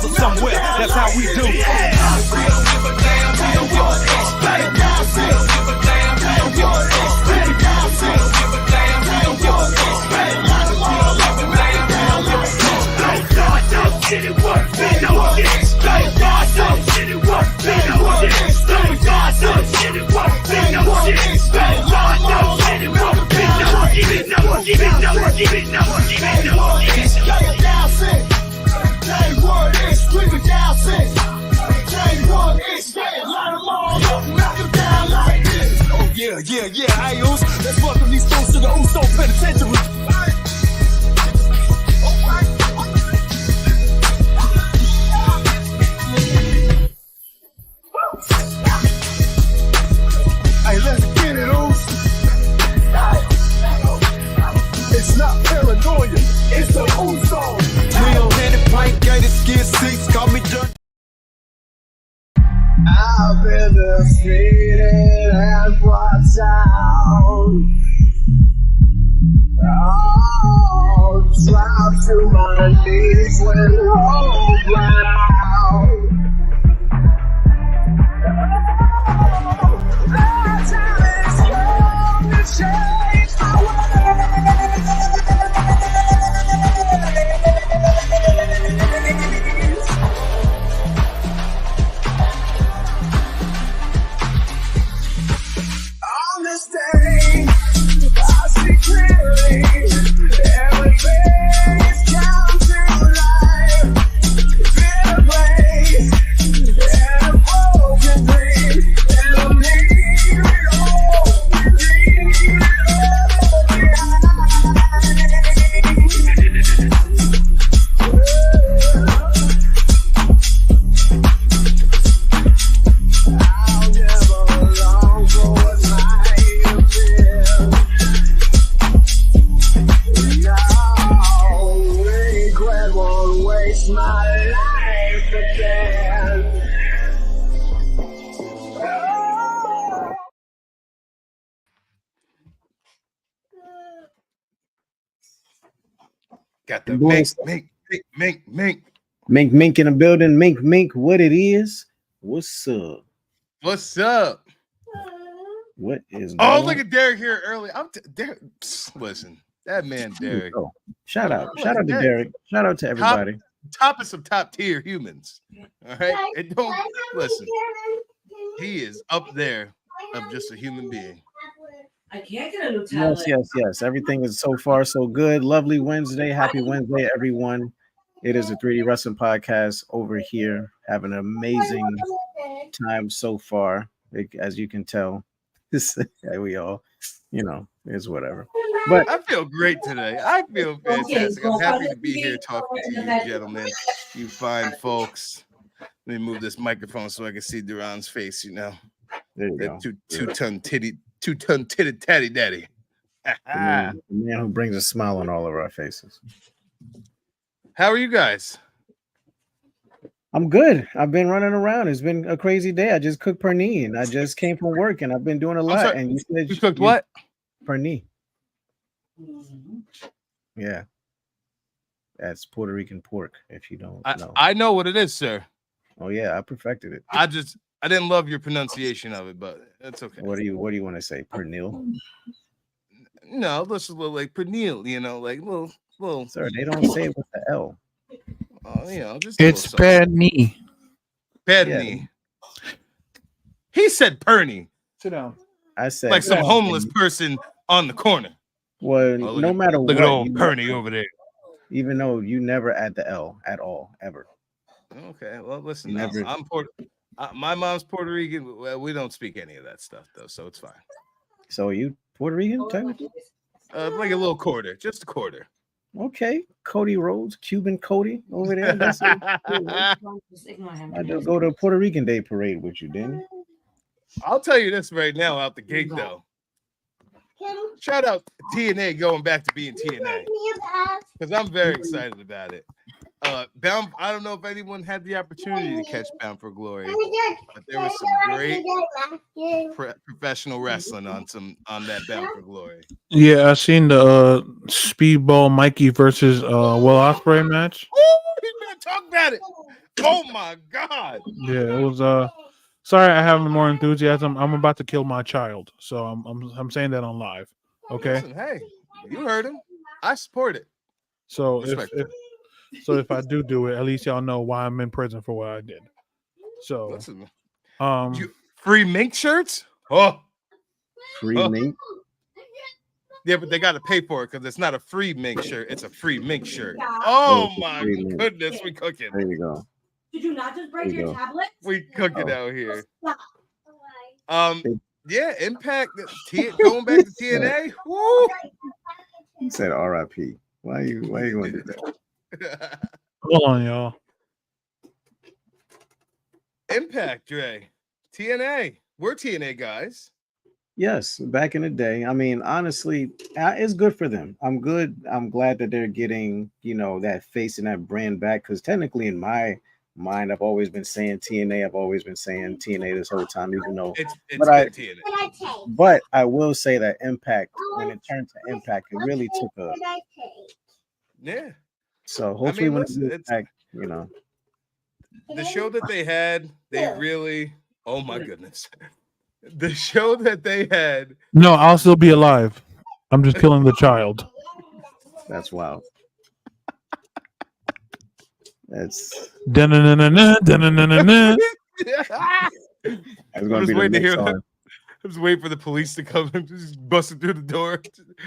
hustle somewhere. That's how we do. We don't give a damn. We don't give a damn. We don't give a damn. We don't give a damn. We don't give a damn. We don't give a damn. God don't get it work. We know this. God don't get it work. We know this. God don't get it work. We know this. God don't get it work. We know this. We know this. We know this. We know this. K1 is screaming down six. K1 is getting line them all up, knock them down like this. Oh yeah, I-Us. Let's welcome these folks to the Uso Penitentiary. Hey, let's get it, Us. It's not paranoia, it's the Uso. Real-handed, white-gated, skin seats, call me dirt. I've been defeated and brought down. Oh, drop to my knees when hope ran out. The time is young to change my ways. On this day, I see clearly everything is come to life. Been a place and a broken dream, and I'm leaving it all behind. I'll never long for what might have been. No, regret won't waste my life again. Got the mink. Mink in the building. Mink, what it is? What's up? What's up? What is Oh, going look at Derek here early. Derek. Listen, that man, Derek. on? Shout out to Derek. Derek. Shout out to everybody. Top of some top tier humans. All right. And don't listen. He is up there of just a human being. I can't get a new tablet. Yes. Everything is so far so good. Lovely Wednesday. Happy Wednesday, everyone. It is a 3D Wrestling Podcast over here. Having an amazing time so far, as you can tell. We all, it's whatever. But I feel great today. I feel fantastic. I'm happy to be here talking to you, gentlemen. You fine folks. Let me move this microphone so I can see Duran's face. there you go. Two-ton titty tatty daddy. The man who brings a smile on all of our faces. How are you guys? I'm good. I've been running around. It's been a crazy day. I just cooked pernil and I just came from work and I've been doing a lot. Sorry, and you said you cooked what? Pernil. Yeah. That's Puerto Rican pork, if you don't know. I know what it is, sir. Oh yeah, I perfected it. I didn't love your pronunciation of it, but that's okay. What do you want to say? Pernil? No, this is a little like pernil, like little. Sir, they don't say it with the L. Just it's Perni. Perni. Yeah. He said Perni. Sit down. I said like some homeless person on the corner. Well, no matter what, look at old Perni over there. Even though you never add the L at all, ever. Okay, well, listen. My mom's Puerto Rican. Well, we don't speak any of that stuff though, so it's fine. So are you Puerto Rican, technically? Like a little quarter, just a quarter. Okay, Cody Rhodes, Cuban Cody over there. That's it. I just go to Puerto Rican Day parade with you, didn't you? I'll tell you this right now out the gate, though. Shout out TNA going back to being TNA because I'm very excited about it. Bound. I don't know if anyone had the opportunity to catch Bound for Glory, but there was some great professional wrestling on that Bound for Glory. Yeah, I seen the Speedball Mikey versus Will Ospreay match. Oh, he's gonna talk about it. Oh my God. Yeah, it was. Sorry, I have more enthusiasm. I'm about to kill my child, so I'm saying that on live. Okay. Listen, hey, you heard him. I support it. So Respect. if I do it, at least y'all know why I'm in prison for what I did. So Listen, um, free mink shirts? Oh, Free mink. yeah, but they got to pay for it because it's not a free mink shirt; it's a free mink shirt. Oh, Oh it's a my free mink. goodness, we cooking. There you go. Did you not just break There you your go. tablet? We cooking Oh. out here. Stop. Yeah, Impact going back to TNA. Woo! He said R.I.P. Why you going to do that? hold on, y'all. Impact, Dre. TNA. We're TNA guys. Yes, back in the day. I mean, honestly, it's good for them. I'm good. I'm glad that they're getting, that face and that brand back. Because technically, in my mind, I've always been saying TNA. I've always been saying TNA this whole time, even though. It's But been TNA. But I will say that Impact, when it turned to Impact, it really took a. Yeah. So hopefully, when listen, it's back, the show that they had, they really. Oh my goodness. The show that they had. No, I'll still be alive. I'm just killing the child. That's wild. That's. Da-na-na-na-na, da-na-na-na-na. That's going I to was be the waiting to next hear that. song. I was waiting for the police to come and just bust it through the door.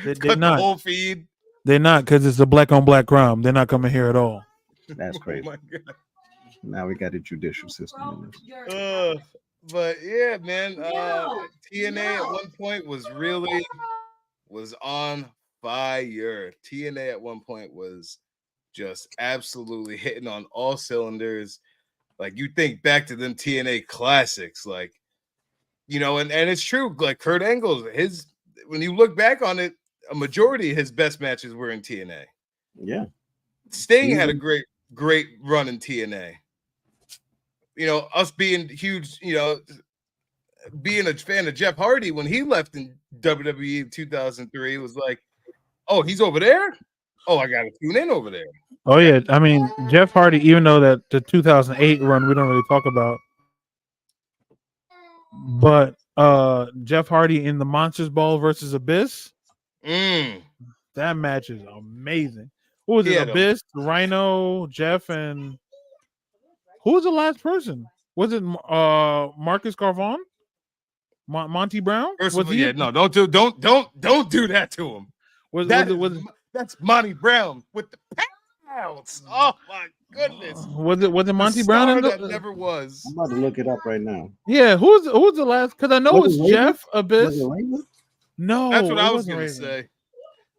They're Cut not. the whole feed. They're not, because it's a black on black crime. They're not coming here at all. That's crazy. Oh my God. Now we got a judicial system in this. But yeah, man. TNA at one point was on fire. TNA at one point was just absolutely hitting on all cylinders. Like you think back to them TNA classics, like and it's true. Like Kurt Angle, when you look back on it, a majority of his best matches were in TNA. Yeah. Sting had a great run in TNA. Us being huge, being a fan of Jeff Hardy when he left in WWE in 2003, it was like, oh, he's over there? Oh, I got to tune in over there. Oh, yeah. I mean, Jeff Hardy, even though that the 2008 run we don't really talk about, but Jeff Hardy in the Monsters Ball versus Abyss, that match is amazing. Who was it? Abyss, Rhino, Jeff, and who was the last person? Was it Marcus Carvon? Monty Brown? First of all, no, don't do that to him. That's Monty Brown with the pounds. Oh my goodness. Was it Monty Brown? And that never was. I'm about to look it up right now. Yeah, who's the last? Because I know it's Jeff Abyss. No, that's what I was gonna say.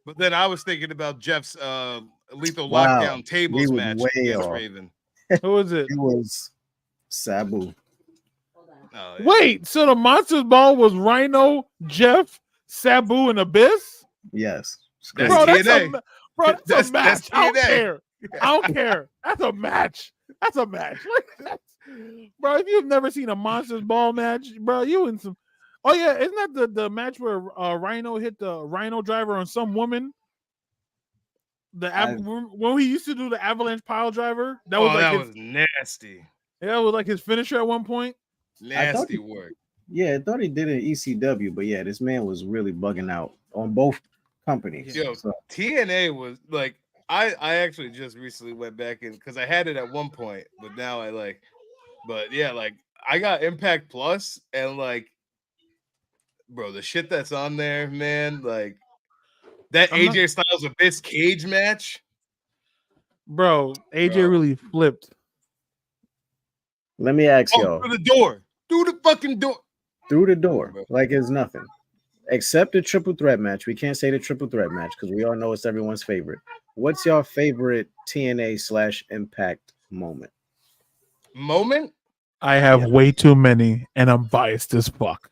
But then I was thinking about Jeff's Lethal Lockdown tables match against Raven. Who was it? It was Sabu. Oh, yeah. Wait, so the Monsters Ball was Rhino, Jeff, Sabu, and Abyss? Yes. That's TNA. That's a match. That's I don't care. I don't care. That's a match. That's a match. Bro, if you've never seen a Monsters Ball match, bro, you in some. Oh yeah, isn't that the match where Rhino hit the Rhino driver on some woman? When we used to do the avalanche pile driver, that was nasty. Yeah, it was like his finisher at one point. Nasty work. Yeah, I thought he did it in ECW, but yeah, this man was really bugging out on both companies. Yo, TNA was like, I actually just recently went back in because I had it at one point, but now I I got Impact Plus and bro, the shit that's on there, man, like that AJ Styles Abyss cage match. Bro, AJ really flipped. Let me ask y'all. Through the door. Through the fucking door. Through the door. Like it's nothing. Except the triple threat match. We can't say the triple threat match because we all know it's everyone's favorite. What's your favorite TNA/Impact moment? I have way too many, and I'm biased as fuck.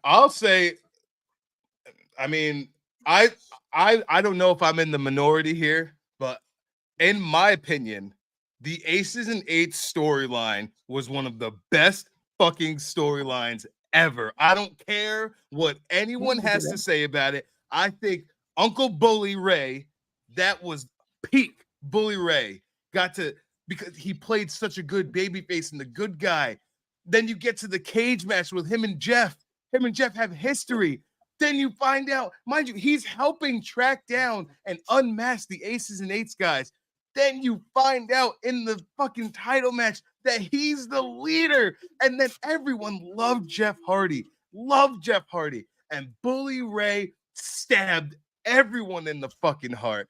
I'll say, I mean, I don't know if I'm in the minority here, but in my opinion, the Aces and Eights storyline was one of the best fucking storylines ever. I don't care what anyone has to say about it. I think Uncle Bully Ray, that was peak Bully Ray, got to because he played such a good babyface and the good guy. Then you get to the cage match with him and Jeff. Him and Jeff have history. Then you find out, mind you, he's helping track down and unmask the Aces and Eights guys. Then you find out in the fucking title match that he's the leader. And then everyone loved Jeff Hardy. And Bully Ray stabbed everyone in the fucking heart.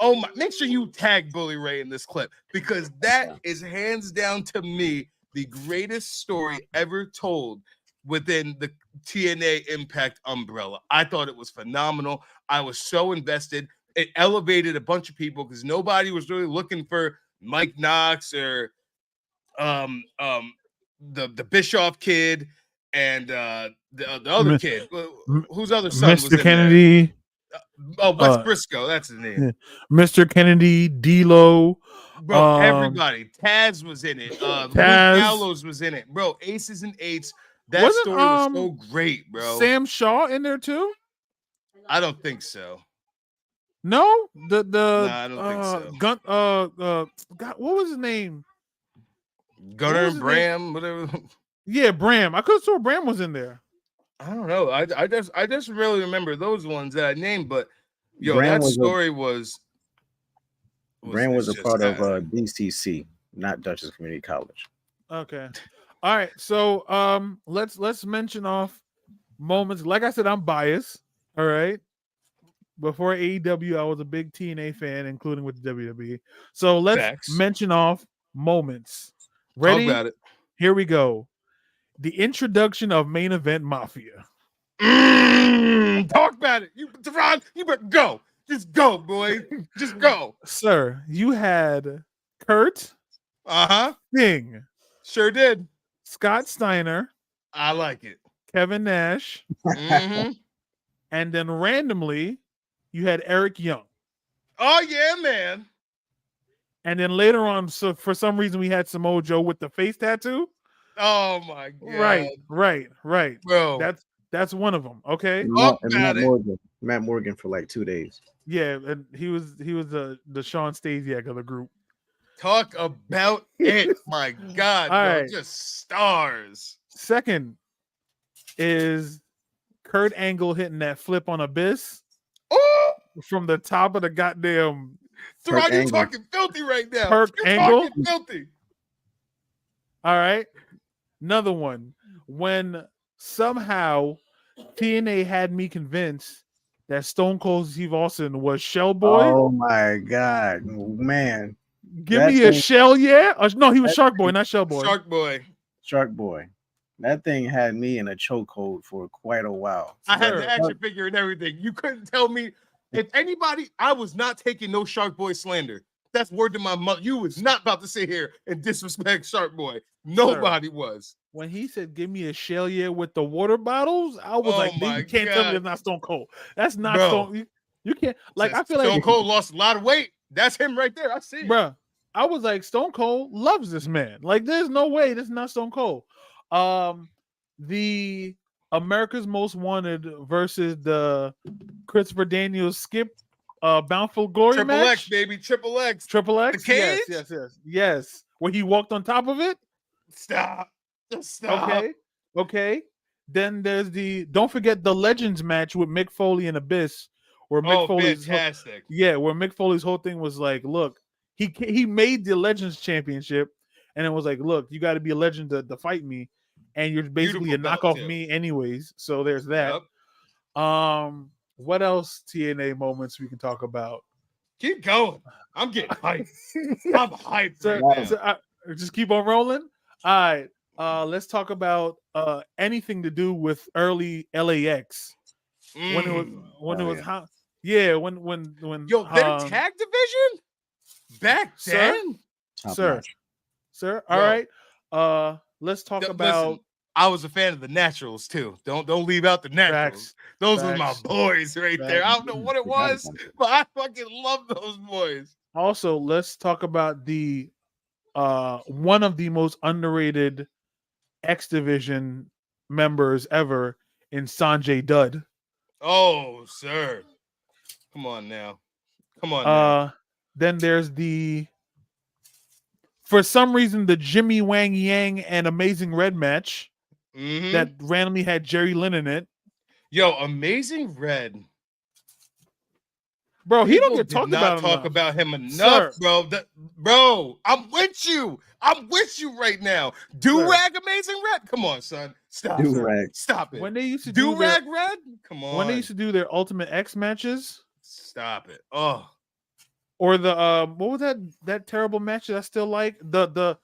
Oh my, make sure you tag Bully Ray in this clip, because that is hands down to me the greatest story ever told within the TNA Impact umbrella. I thought it was phenomenal. I was so invested. It elevated a bunch of people because nobody was really looking for Mike Knox or the Bischoff kid and the other kid whose other son was Mr. in Kennedy. there. Wes Briscoe, that's his name. Mr. Kennedy, D'Lo. Bro, everybody. Taz was in it. Luke Gallows was in it. Bro, Aces and Eights. That story was so great, bro. Sam Shaw in there too? I don't think so. No? Nah, I don't think so. God, what was his name? Gunner and Bram, whatever. Yeah, Bram. I could have sworn Bram was in there. I don't know. I just really remember those ones that I named, but yo, Bram that story was Bram was a part of DCC, not Dutchess Community College. Okay. All right. So let's mention off moments. Like I said, I'm biased. All right. Before AEW, I was a big TNA fan, including with the WWE. So let's mention off moments. Ready? Talk about it. Here we go. The introduction of Main Event Mafia. Talk about it. Deron, you better go. Just go, boy. Just go. Sir, you had Kurt. Sting. Sure did. Scott Steiner. I like it. Kevin Nash. And then randomly, you had Eric Young. Oh, yeah, man. And then later on, so for some reason, we had Samoa Joe with the face tattoo. Oh, my God. Right. Bro. That's one of them. Okay. Matt Morgan for like 2 days. Yeah, and he was the Sean Stasiak of the group. Talk about it. My God, all bro. Right. Just stars. Second is Kurt Angle hitting that flip on Abyss from the top of the goddamn. Teron, you're talking filthy right now. Kurt Angle. Talking filthy. All right. Another one. When somehow TNA had me convinced that Stone Cold Steve Austin was Shell Boy. Oh my God, man! Give me a Shell, yeah? No, he was Shark Boy, not Shell Boy. Shark Boy. That thing had me in a chokehold for quite a while. I had the action figure and everything. You couldn't tell me if anybody. I was not taking no Shark Boy slander. That's word to my mother. You was not about to sit here and disrespect Shark Boy. Nobody was. When he said, "Give me a shell, yeah," with the water bottles, I was like, "You can't tell me that's not Stone Cold. That's not Stone. You can't." Like, I feel like Stone Cold lost a lot of weight. That's him right there. I see it. Bro, I was like, Stone Cold loves this man. Like, there's no way this is not Stone Cold. The America's Most Wanted versus the Christopher Daniels Skip Bountiful Glory Triple match. X, baby. Triple X. The cage? Yes. Where he walked on top of it. Stop. Okay. Then there's don't forget the Legends match with Mick Foley and Abyss, where Mick Foley's fantastic. Where Mick Foley's whole thing was like, look, he made the Legends Championship, and it was like, look, you got to be a legend to fight me, and you're basically a knockoff me anyways. So there's that. Yep. What else TNA moments we can talk about? Keep going. I'm getting hyped. I'm hyped. Just keep on rolling. All right. Let's talk about anything to do with early LAX when it was hot. Yeah, when their tag division back then, sir. All right. Let's talk about. Listen, I was a fan of the Naturals too. Don't leave out the Naturals. Those were my boys right there. I don't know what it was, but I fucking love those boys. Also, let's talk about the one of the most underrated X Division members ever in Sanjay Dutt. Oh, sir. Come on now. Then there's the For some reason, the Jimmy Wang Yang and Amazing Red match that randomly had Jerry Lynn in it. Yo, Amazing Red. Bro, he don't get did talked not about talk enough. about him enough, Sir. bro. Bro, I'm with you. I'm with you right now. Do-rag Amazing Red. Come on, son. Stop. Do-rag. Stop it. When they used to do Do-rag Red? Come on. When they used to do their Ultimate X matches. Stop it. Oh. Or the what was that terrible match that I still like? The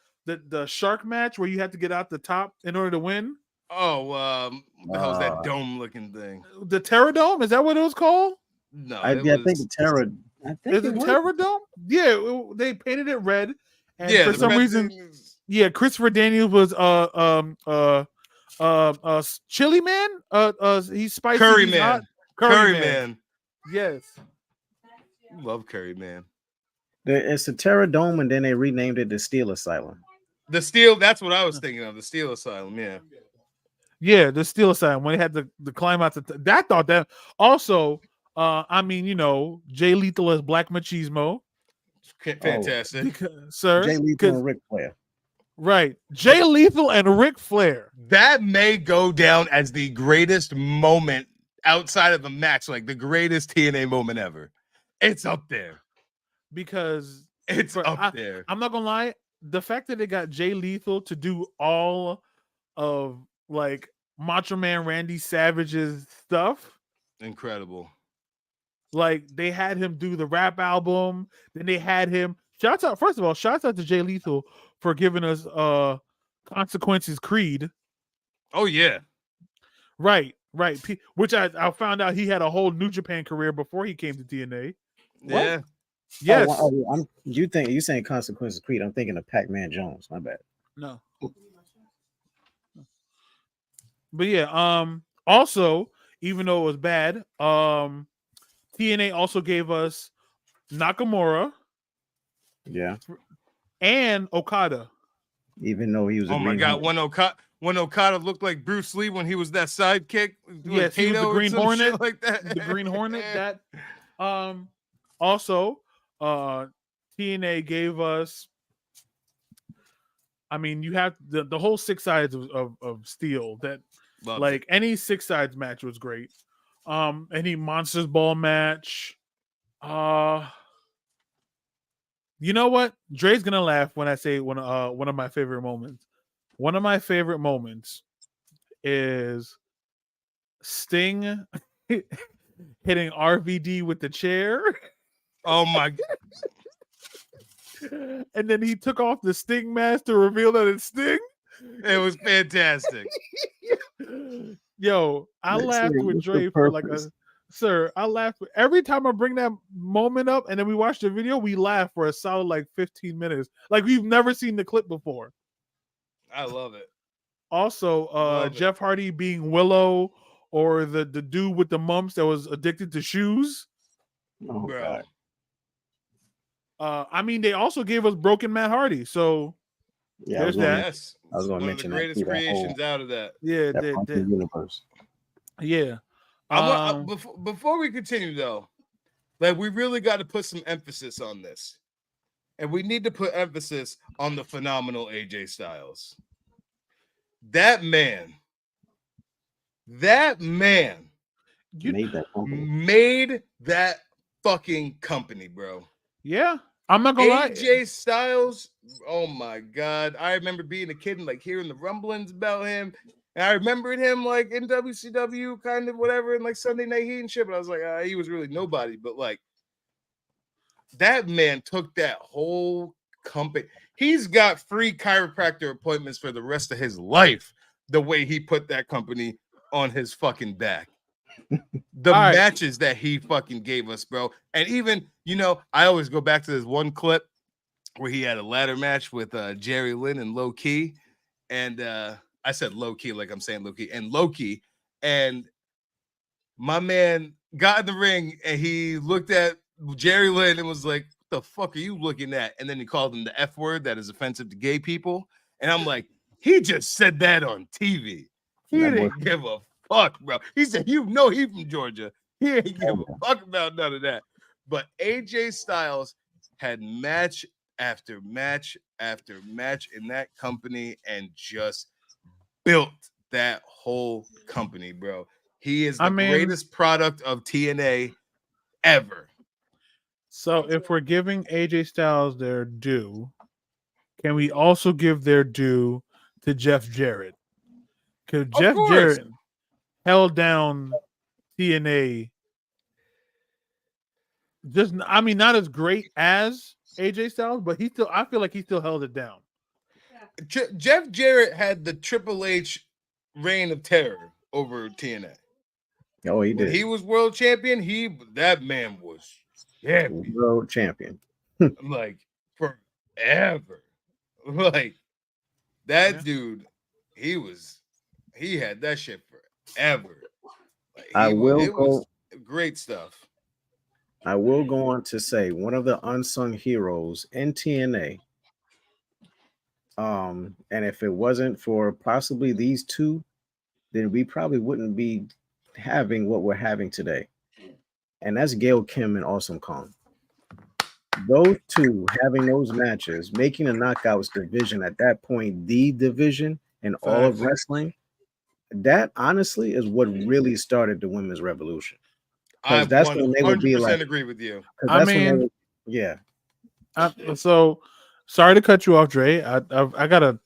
shark match where you had to get out the top in order to win. Oh, what the hell's that dome looking thing? The Terror Dome? Is that what it was called? No, I think the Terror. Is it Terror Dome? Yeah, they painted it red, and yeah, for some reason, Christopher Daniels was Chili Man. He's spicy. Curry he's Man. Hot. Curry Man. Yes. Love Curry Man. It's the Terror Dome, and then they renamed it the Steel Asylum. The Steel. That's what I was thinking of. The Steel Asylum. Yeah. Yeah, the Steel Asylum when they had to climb out that thought that also. I mean, Jay Lethal as Black Machismo. Fantastic. Sir. Jay Lethal and Ric Flair. Right. Jay Lethal and Ric Flair. That may go down as the greatest moment outside of the match, like the greatest TNA moment ever. It's up there. Because it's up there. I'm not going to lie. The fact that they got Jay Lethal to do all of like Macho Man Randy Savage's stuff. Incredible. Like they had him do the rap album, then they had him. Shouts out to Jay Lethal for giving us Consequences Creed. Oh yeah. Right. Which I found out he had a whole New Japan career before he came to TNA. Yeah. What? Yes. You saying Consequences Creed? I'm thinking of Pac-Man Jones. My bad. No. But yeah, also, even though it was bad, TNA also gave us Nakamura. Yeah. And Okada. Even though he was oh my god, when Okada looked like Bruce Lee when he was that sidekick. Yes, he was the Green Hornet. Like that. The Green Hornet. That also TNA gave us. I mean, you have the whole 6 sides of steel that Loved like it. any 6 sides match was great. Any Monsters Ball match. You know what? Dre's gonna laugh when I say one of my favorite moments. One of my favorite moments is Sting hitting RVD with the chair. Oh my god. And then he took off the Sting mask to reveal that it's Sting. It was fantastic. Yo, I laughed with Dre for like I laughed every time I bring that moment up, and then we watch the video, we laugh for a solid like 15 minutes. Like we've never seen the clip before. I love it. Also, Jeff Hardy being Willow or the dude with the mumps that was addicted to shoes. Oh, bro. God. I mean, they also gave us Broken Matt Hardy, so Yeah, there's that. Yes. I was going to One of the mention greatest that creations out of that. Yeah, that universe. Yeah. Before we continue though, like we really got to put some emphasis on this, and we need to put emphasis on the phenomenal AJ Styles. That man made that fucking company, bro. Yeah, I'm not gonna lie. AJ Styles, oh my god, I remember being a kid and like hearing the rumblings about him. And I remembered him like in WCW, kind of whatever, and like Sunday Night Heat and shit. But I was like, he was really nobody. But like, that man took that whole company. He's got free chiropractor appointments for the rest of his life. The way he put that company on his fucking back. The matches that he fucking gave us, bro. And even, I always go back to this one clip where he had a ladder match with Jerry Lynn and Low Key. And I said low key, like I'm saying low key, and low key. And my man got in the ring and he looked at Jerry Lynn and was like, "What the fuck are you looking at?" And then he called him the F word that is offensive to gay people. And I'm like, he just said that on TV. He didn't give a fuck, bro. He said, he's from Georgia. He ain't give a fuck about none of that. But AJ Styles had match after match after match in that company and just built that whole company, bro. He is the greatest product of TNA ever. So if we're giving AJ Styles their due, can we also give their due to Jeff Jarrett? Because Jeff Jarrett held down TNA. Just, I mean, not as great as AJ Styles, but I feel like he still held it down. Jeff Jarrett had the Triple H reign of terror over TNA. Oh, he did. When he was world champion, that man was world champion. Like forever. Like that dude, he had that shit forever. Like, it was great stuff. I will go on to say one of the unsung heroes in TNA. And if it wasn't for possibly these two, then we probably wouldn't be having what we're having today. And that's Gail Kim and Awesome Kong. Those two having those matches, making the Knockouts division at that point, the division in all of wrestling, that honestly is what really started the women's revolution. I 100% agree with you. I mean, so sorry to cut you off, Dre. I gotta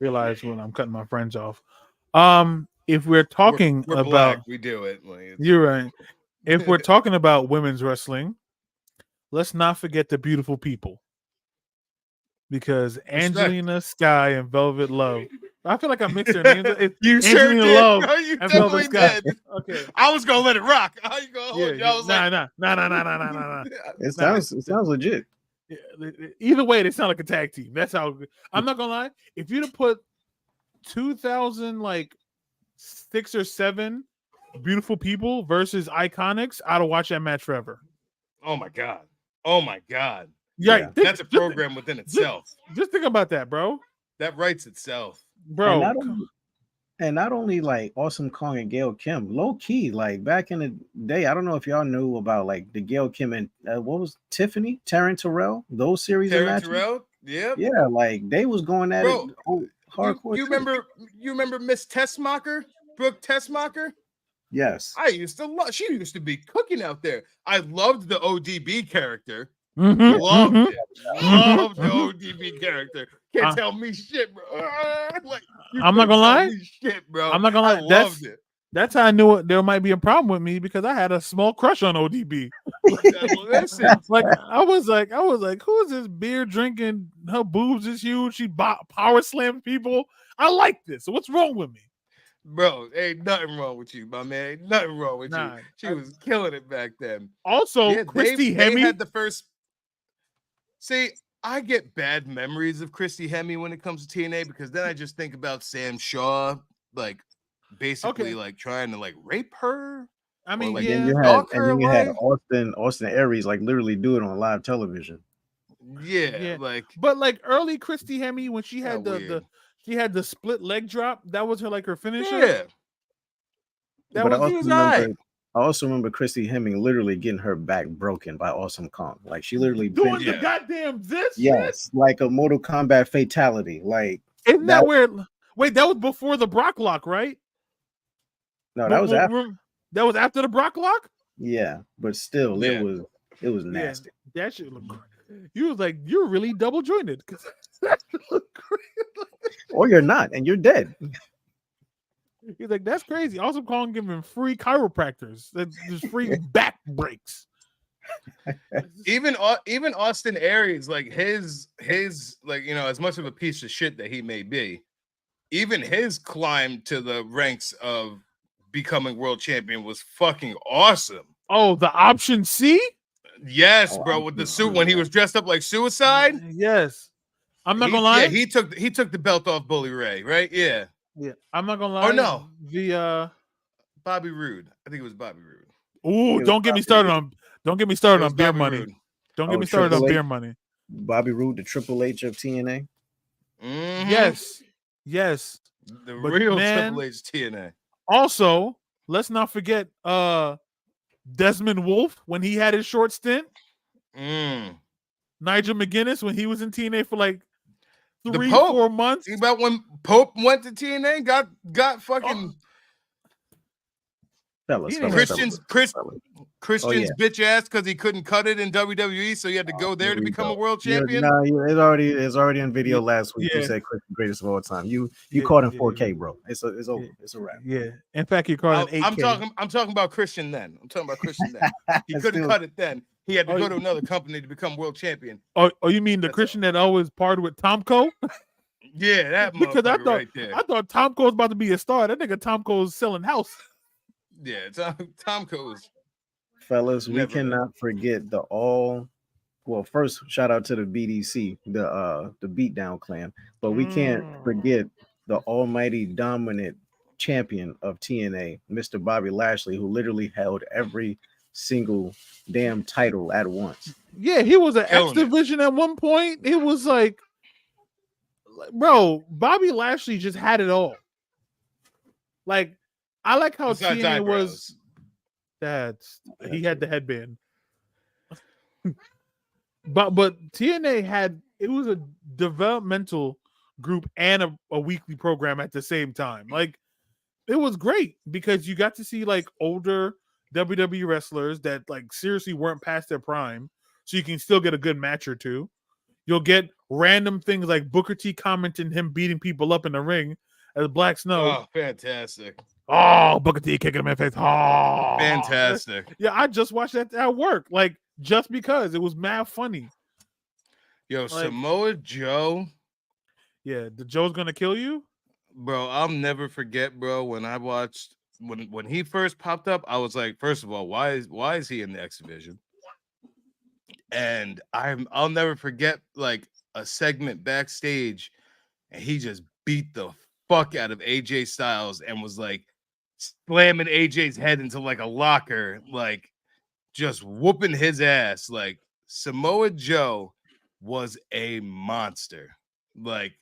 realize when I'm cutting my friends off. If we're talking we're about black, we do it. You're right. If we're talking about women's wrestling, let's not forget the beautiful people. Because Angelina Sky and Velvet Love. I feel like I mixed their names. You Angelina sure did, Love bro. You and definitely Velvet did. Sky. Okay. I was gonna let it rock. How you gonna hold you? I was Nah. It sounds legit. Either way, they sound like a tag team. That's how. I'm not gonna lie. If you'd have put 2006 or 7 beautiful people versus Iconics, I'd have watched that match forever. Oh my god. Yeah, that's a program within itself. Just think about that, bro. That writes itself, bro. And not only like Awesome Kong and Gail Kim, low key, like back in the day, I don't know if y'all knew about like the Gail Kim and what was Tiffany, Taryn Terrell, those series of matches. Terrell, yeah, like they was going at it hardcore. You remember Miss Tessmacher, Brooke Tessmacher? Yes, I used to love. She used to be cooking out there. I loved the ODB character. Loved it. Loved the ODB character. Can't tell me shit, bro. Like, I'm not gonna lie. Shit, bro. I'm not gonna lie. I loved it. That's how I knew there might be a problem with me because I had a small crush on ODB. Like I was like, who is this beer drinking? Her boobs is huge. She power slams people. I like this. So what's wrong with me? Bro, ain't nothing wrong with you, my man. Ain't nothing wrong with you. She was killing it back then. Also, Christy Hemme had the first. See, I get bad memories of Christy Hemme when it comes to TNA because then I just think about Sam Shaw, like basically like trying to like rape her. I mean, like, you had Austin Aries like literally do it on live television. Yeah, like but like early Christy Hemme when she had she had the split leg drop. That was her finisher. Yeah. I also remember Christy Hemme literally getting her back broken by Awesome Kong. Like she literally doing the goddamn this. Yes, shit? Like a Mortal Kombat fatality. Like isn't that weird? Wait, that was before the Brock lock, right? No, that was after. That was after the Brock lock. Yeah, but still, it was nasty. Yeah, that shit looked crazy. You was like, you're really double jointed because that looked crazy. Or you're not, and you're dead. He's like, that's crazy. Also, calling giving free chiropractors, just free back breaks. Even Austin Aries, like his like as much of a piece of shit that he may be, even his climb to the ranks of becoming world champion was fucking awesome. Oh, the option C? Yes, bro, with the suit when he was dressed up like Suicide. Yes. I'm not gonna lie. Yeah, he took the belt off Bully Ray, right? Yeah. Yeah. I'm not gonna lie. Oh no. The Bobby Roode. I think it was Bobby Roode. Ooh, don't get me started on beer money. Roode. Don't get me started on beer money. Bobby Roode, the Triple H of TNA. Mm-hmm. Yes. The real Triple H TNA. Also, let's not forget Desmond Wolfe when he had his short stint. Nigel McGuinness when he was in TNA for like The 3-4 Pope. months. Think about when Pope went to TNA, got fucking Fellas, He ain't fellas, Christian's Oh, yeah. bitch ass because he couldn't cut it in WWE, so he had to go there Here to we become go. a world Yeah, champion. no, it's already in video last week. You Yeah. said Chris the greatest of all time. You Yeah, caught in yeah, 4K, bro. It's over. It's a wrap. Yeah. In fact, you called an 8K. I'm talking about Christian then. I'm talking about Christian then. He couldn't Still- cut it then. He had to Oh, go to another company to become world champion. Oh, you mean the That's Christian that always partied with Tomko? Yeah, that Because motherfucker right there. I thought Tomko was about to be a star. That nigga Tomko is selling house. Yeah, Tom Cruise. Fellas, we Never. cannot forget well, first shout out to the BDC, the Beatdown clan, but we can't forget the almighty dominant champion of TNA, Mr. Bobby Lashley, who literally held every single damn title at once. Yeah, he was an X Killing it. division at one point. It was like, bro, Bobby Lashley just had it all. Like, I like how Besides TNA eyebrows. was. He had the headband. But TNA it was a developmental group and a weekly program at the same time. Like, it was great because you got to see like older WWE wrestlers that like seriously weren't past their prime, so you can still get a good match or two. You'll get random things like Booker T commenting him beating people up in the ring as Black Snow. Oh, fantastic. Oh, Booker T kicking him in the face. Oh, Fantastic. Yeah, I just watched that at work. Like, just because it was mad funny. Yo, Samoa Joe. Yeah, the Joe's gonna kill you. Bro, I'll never forget, bro, when I watched when he first popped up, I was like, first of all, why is he in the X division? And I'll never forget like a segment backstage, and he just beat the fuck out of AJ Styles and was like slamming AJ's head into like a locker, like just whooping his ass. Like Samoa Joe was a monster. Like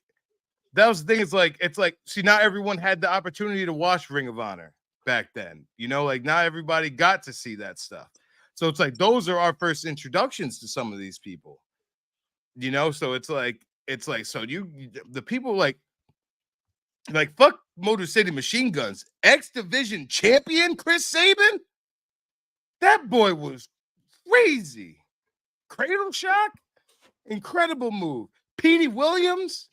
that was the thing. It's like see, not everyone had the opportunity to watch Ring of Honor back then. You know, like not everybody got to see that stuff. So it's like those are our first introductions to some of these people. You know, so it's like so the people like fuck Motor City Machine Guns, X Division champion Chris Sabin. That boy was crazy. Cradle Shock, incredible move. Petey Williams,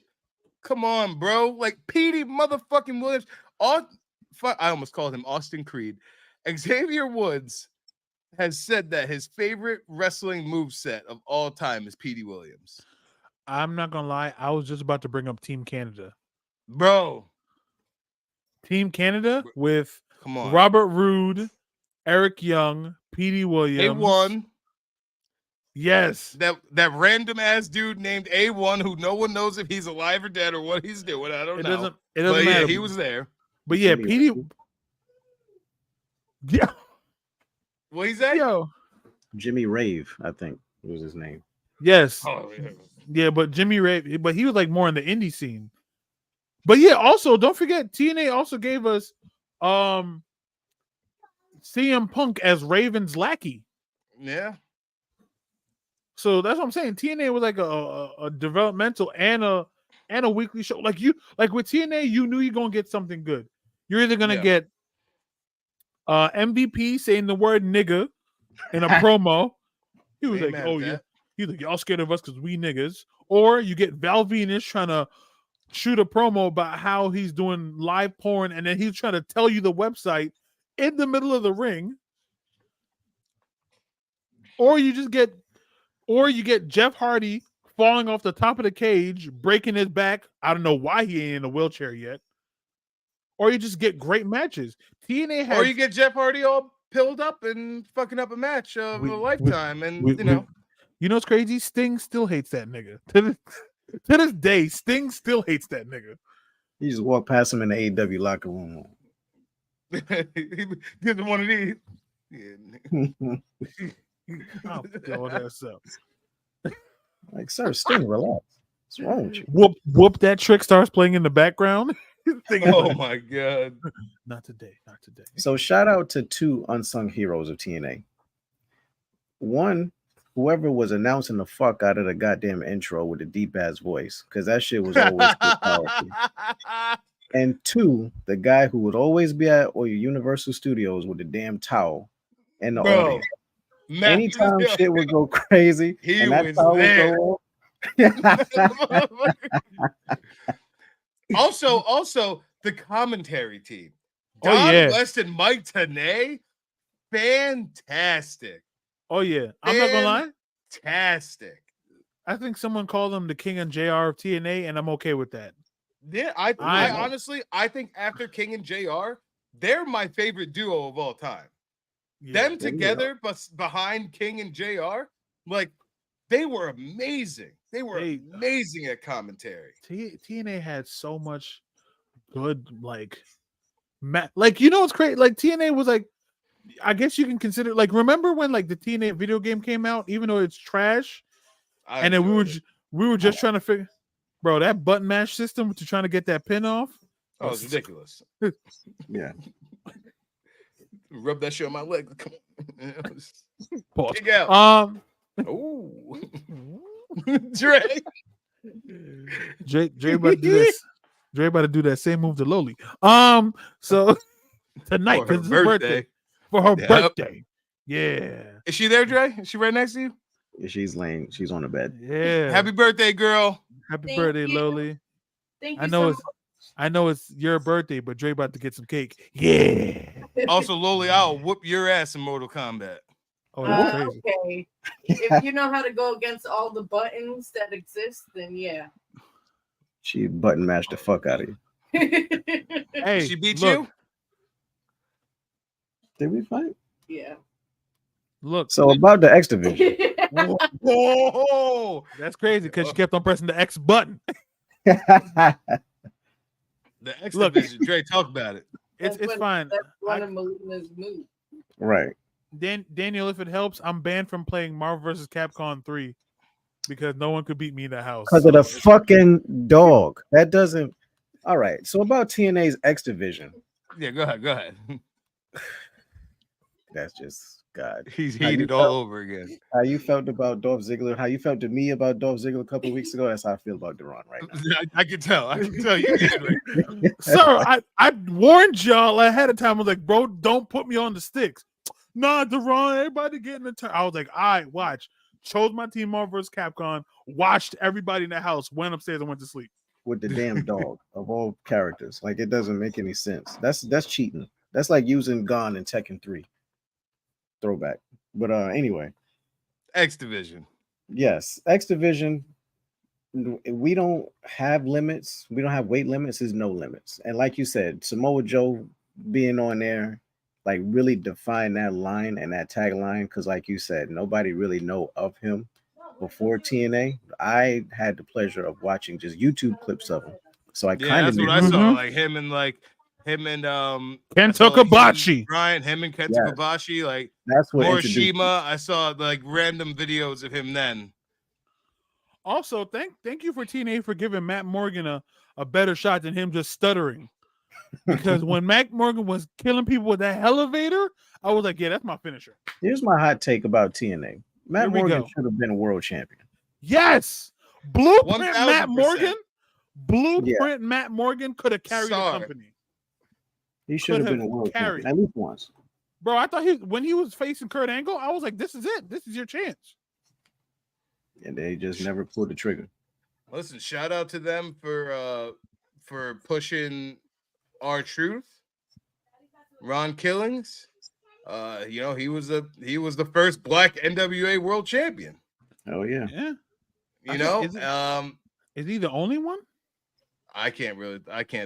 come on, bro. Like Petey motherfucking Williams. I almost called him Austin Creed. Xavier Woods has said that his favorite wrestling moveset of all time is Petey Williams. I'm not gonna lie, I was just about to bring up Team Canada. Bro. Team Canada with come on. Robert Roode, Eric Young, Petey Williams. A1. Yes. That random ass dude named A1 who no one knows if he's alive or dead or what he's doing. I don't know. It doesn't but matter. Yeah, he was there. But yeah, Petey. Yeah. What he say? Yo. Jimmy Rave, I think was his name. Yes. Oh, yeah. Yeah, but Jimmy Rave, but he was like more in the indie scene. But yeah, also don't forget TNA also gave us CM Punk as Raven's lackey. Yeah. So that's what I'm saying. TNA was like a developmental and a weekly show. Like with TNA, you knew you're gonna get something good. You're either gonna get MVP saying the word nigga in a promo. He was like, "Oh yeah," he's like, "Y'all scared of us because we niggas." Or you get Val Venus trying to shoot a promo about how he's doing live porn, and then he's trying to tell you the website in the middle of the ring. Or you get Jeff Hardy falling off the top of the cage, breaking his back. I don't know why he ain't in a wheelchair yet. Or you just get great matches. TNA had, or you get Jeff Hardy all pilled up and fucking up a match of a lifetime, you know what's crazy? Sting still hates that nigga. To this day, Sting still hates that nigga. You just walk past him in the AEW locker room. Give him one of these. I'll go that up. Like, sir, Sting, relax. What's wrong with you? Whoop that trick starts playing in the background. Oh my god. Not today. So shout out to two unsung heroes of TNA. One, whoever was announcing the fuck out of the goddamn intro with the deep ass voice, because that shit was always so powerful. And two, the guy who would always be at or Universal Studios with the damn towel in the Bro, audience. Matt, Anytime shit would go crazy, he and that was towel there. would go off. Also, the commentary team. Oh, Don yeah. West and Mike Tenay, fantastic. Oh yeah, I'm not gonna lie. Fantastic. I think someone called him the King and JR of TNA, and I'm okay with that. Yeah, I honestly, I think after King and JR, they're my favorite duo of all time. Yeah. Them together, but behind King and JR, like they were amazing. They were amazing at commentary. TNA had so much good, like you know, it's crazy. Like TNA was like, I guess you can consider, like, remember when like the TNA video game came out, even though it's trash, and then we were just trying to figure, bro, that button mash system to trying to get that pin off. Oh, it's ridiculous. Yeah. Rub that shit on my leg. Come on. Pause. Kick out. Ooh. Dre about to do this. Dre about to do that same move to Loli. So tonight for her birthday. For her birthday. Yeah. Is she there, Dre? Is she right next to you? Yeah, she's laying. She's on the bed. Yeah. Happy birthday, girl. Happy birthday, Loli. Thank you. I know it's your birthday, but Dre about to get some cake. Yeah. Also, Loli, I'll whoop your ass in Mortal Kombat. Oh, that's crazy. Okay. If you know how to go against all the buttons that exist, then yeah. She button mashed the fuck out of you. Hey, she beat you? Did we fight? Yeah. Look. So about the X division. Whoa, that's crazy because she kept on pressing the X button. The X division. Dre, talk about it. It's fine. That's one of Melina's moves. Right. Daniel, if it helps, I'm banned from playing Marvel vs. Capcom 3 because no one could beat me in the house. Because of the fucking dog. That doesn't. All right. So about TNA's X division. Yeah, go ahead. That's just God. He's heated all over again. How you felt about Dolph Ziggler? How you felt to me about Dolph Ziggler a couple of weeks ago? That's how I feel about Deron right now. I can tell. I can tell you. Sir, I warned y'all ahead of time. I was like, bro, don't put me on the sticks. Nah, Deron, everybody get in the turn. I was like, all right, watch. Chose my team Marvel vs. Capcom, watched everybody in the house, went upstairs and went to sleep. With the damn dog of all characters. Like, it doesn't make any sense. That's cheating. That's like using Gon in Tekken 3. Throwback. But anyway. X Division. Yes. X Division. We don't have limits. We don't have weight limits. There's no limits. And like you said, Samoa Joe being on there, like really define that line and that tagline. Because like you said, nobody really know of him before TNA. I had the pleasure of watching just YouTube clips of him. So I kind of that's what I saw. Like him and Kenta Kobashi. Brian, him and Kenta Kobashi. Like that's what Morishima. I saw like random videos of him then. Also, thank you for TNA for giving Matt Morgan a better shot than him just stuttering. Because when Matt Morgan was killing people with that elevator, I was like, yeah, that's my finisher. Here's my hot take about TNA. Matt Morgan should have been a world champion. Yes. Blueprint 1000%. Matt Morgan. Blueprint Matt Morgan could have carried the company. He should have been a world champion at least once. Bro, I thought when he was facing Kurt Angle, I was like, this is it. This is your chance. And they just never pulled the trigger. Listen, shout out to them for pushing R-Truth. Ron Killings. He was the first black NWA world champion. Oh yeah. Yeah. Is he the only one? I can't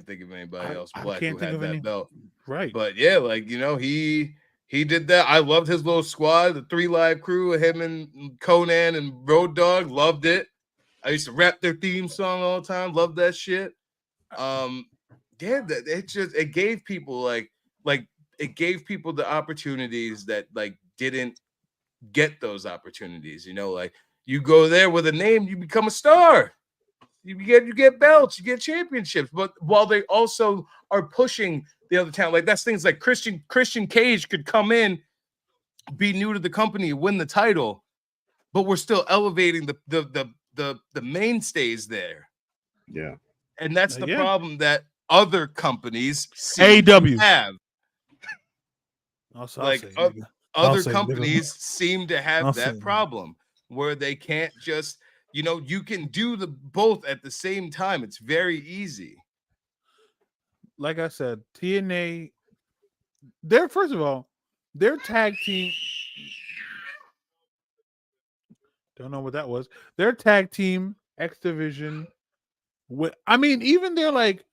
think of anybody else black who had that belt. Right. But yeah, he did that. I loved his little squad, the 3 Live crew, him and Conan and Road Dogg, loved it. I used to rap their theme song all the time, loved that shit. It gave people it gave people the opportunities that didn't get those opportunities. You go there with a name, you become a star. You get belts, you get championships. But while they also are pushing the other talent, that's things like Christian Cage could come in, be new to the company, win the title, but we're still elevating the mainstays there. Yeah. And that's the Yeah. problem that other companies seem to AEW. have. Also, Like other companies seem to have that problem where they can't just, you can do the both at the same time. It's very easy. Like I said, TNA, first of all, their tag team. Don't know what that was. Their tag team X division. I mean, even their like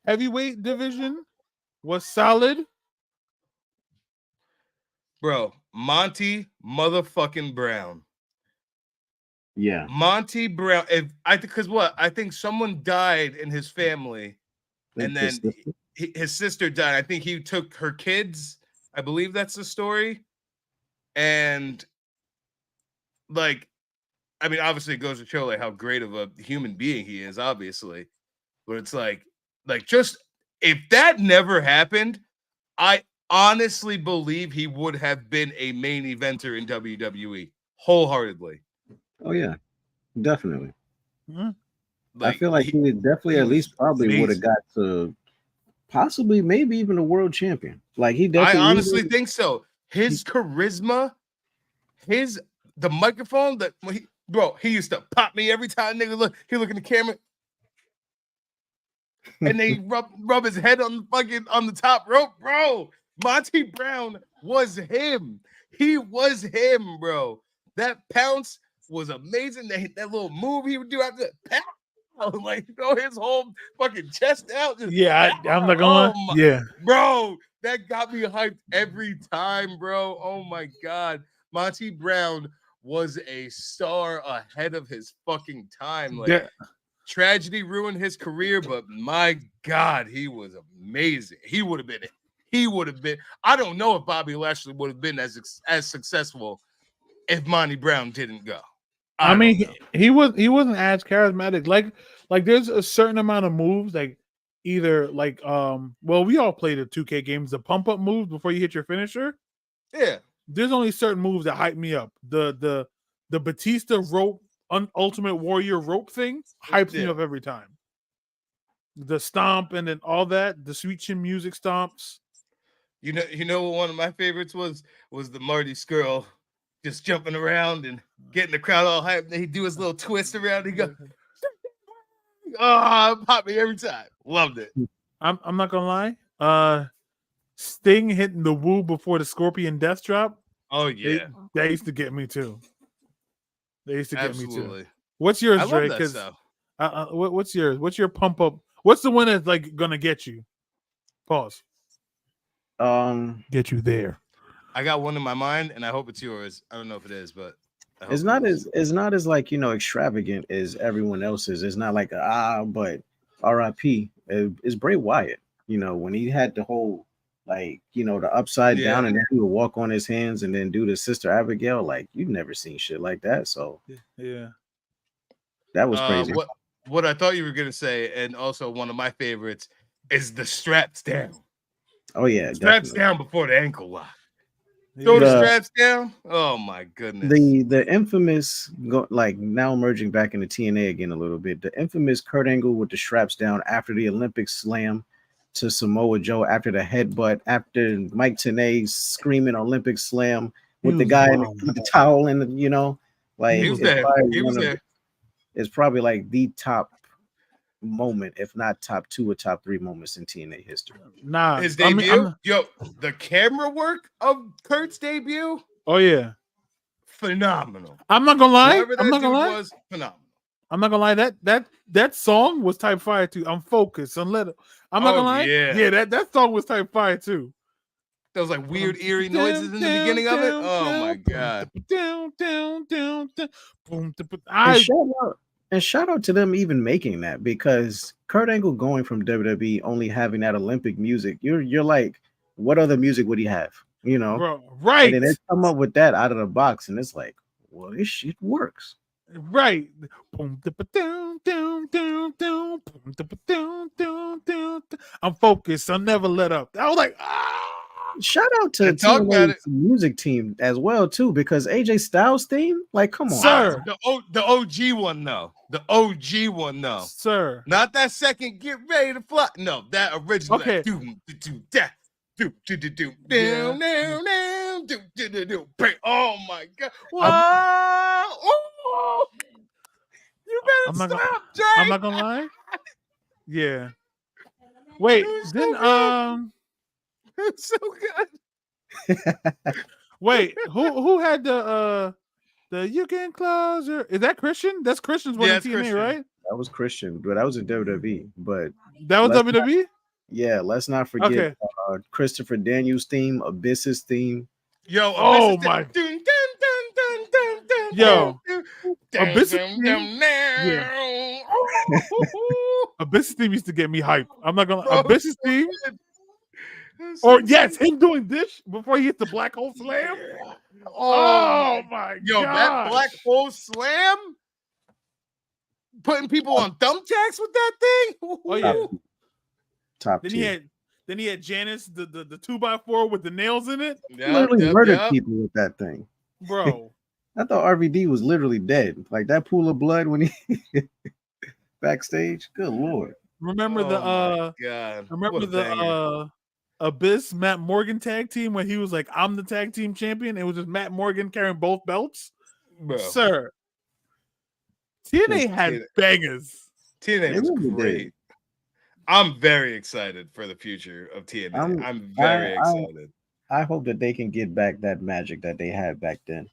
heavyweight division was solid. Bro, Monty motherfucking Brown. Yeah. Monty Brown. Because what? I think someone died in his family, and then his sister died. I think he took her kids. I believe that's the story. And like, I mean, obviously it goes to show like how great of a human being he is, obviously. But it's like just if that never happened, I honestly believe he would have been a main eventer in WWE wholeheartedly. Oh yeah, definitely. Mm-hmm. I feel like he would definitely at least probably would have got to possibly maybe even a world champion. Like he definitely. I honestly think so. His charisma, the microphone that he used to pop me every time nigga look in the camera. And they rub his head on the top rope, bro. Monty Brown was him. He was him, bro. That pounce was amazing. That little move he would do after that pow, like his whole fucking chest out. I'm not gonna. Yeah, bro, that got me hyped every time, bro. Oh my god, Monty Brown was a star ahead of his fucking time. Like. Tragedy ruined his career, but my God, he was amazing. He would have been. I don't know if Bobby Lashley would have been as successful if Monty Brown didn't go. I mean, he wasn't as charismatic. Like there's a certain amount of moves, like either like well, we all played the 2K games, the pump up moves before you hit your finisher. Yeah. There's only certain moves that hype me up. The Batista rope. Ultimate Warrior rope thing hypes me up every time. The stomp and then all that, the sweet chin music stomps. You know what one of my favorites was the Marty Skrull just jumping around and getting the crowd all hyped. Then he do his little twist around. He go, pop me every time. Loved it. I'm not gonna lie. Sting hitting the woo before the Scorpion Death Drop. Oh yeah, they used to get me too. They used to get Absolutely. me too. What's yours, Dre? Because what's yours? What's your pump up? What's the one that's like gonna get you? Pause. Get you there. I got one in my mind, and I hope it's yours. I don't know if it is, but it's not as like extravagant as everyone else's. It's not like but R.I.P. It's Bray Wyatt. When he had the whole the upside down, and then he would walk on his hands and then do the Sister Abigail. Like you've never seen shit like that. So yeah, that was crazy. What I thought you were gonna say, and also one of my favorites, is the straps down. Oh yeah, straps down before the ankle lock. Throw the straps down. Oh my goodness. The infamous now merging back into TNA again a little bit. The infamous Kurt Angle with the straps down after the Olympic slam to Samoa Joe after the headbutt, after Mike Tenay screaming Olympic slam with the guy in the towel and he was there. It's probably like the top moment, if not top 2 or top 3 moments in TNA history. Nah, his debut, the camera work of Kurt's debut. Oh yeah, phenomenal. I'm not gonna lie. Was phenomenal. I'm not gonna lie. That song was type fire too. I'm focused. I'm not gonna lie. Yeah, that song was type fire too. Those like weird eerie noises in the beginning of it. Oh my god. Shout out to them even making that, because Kurt Angle going from WWE only having that Olympic music, you're like, what other music would he have? Bro, right? And then they come up with that out of the box, and it's like, well, this shit works. Right. I'm focused. I'll never let up. I was like, Shout out to And talk about TNA's music team as well too, because AJ Styles theme, like, come on, Sir. The OG one, though. The OG one, though. Sir. Not that second get ready to fly. No, that original. Okay. Oh my god. Wow. Oh, you better stop, Jay. I'm not gonna lie. Yeah. Wait, then It's so good. wait, who had the you can close your, is that Christian? That's Christian's one in TNA, Christian. right? that was Christian, but that was in WWE. But That was WWE? let's not forget Christopher Daniels' theme, Abyss's theme. Yo, oh Abyss my. dun, Yo, Abyss Abyss's theme used to get me hype. I'm not gonna lie. Abyss's theme. Or yes, him doing this before he hits the black hole slam. Oh my god! Yo, that black hole slam, putting people on thumbtacks with that thing. Oh yeah. Top Then tier. he had Janice, the 2x4 with the nails in it. He literally murdered people with that thing, bro. I thought RVD was literally dead. Like that pool of blood when he backstage. Good lord! Remember the Abyss Matt Morgan tag team when he was like, "I'm the tag team champion." It was just Matt Morgan carrying both belts. Bro. Sir, TNA had bangers. TNA was great. I'm very excited for the future of TNA. I'm very excited. I hope that they can get back that magic that they had back then.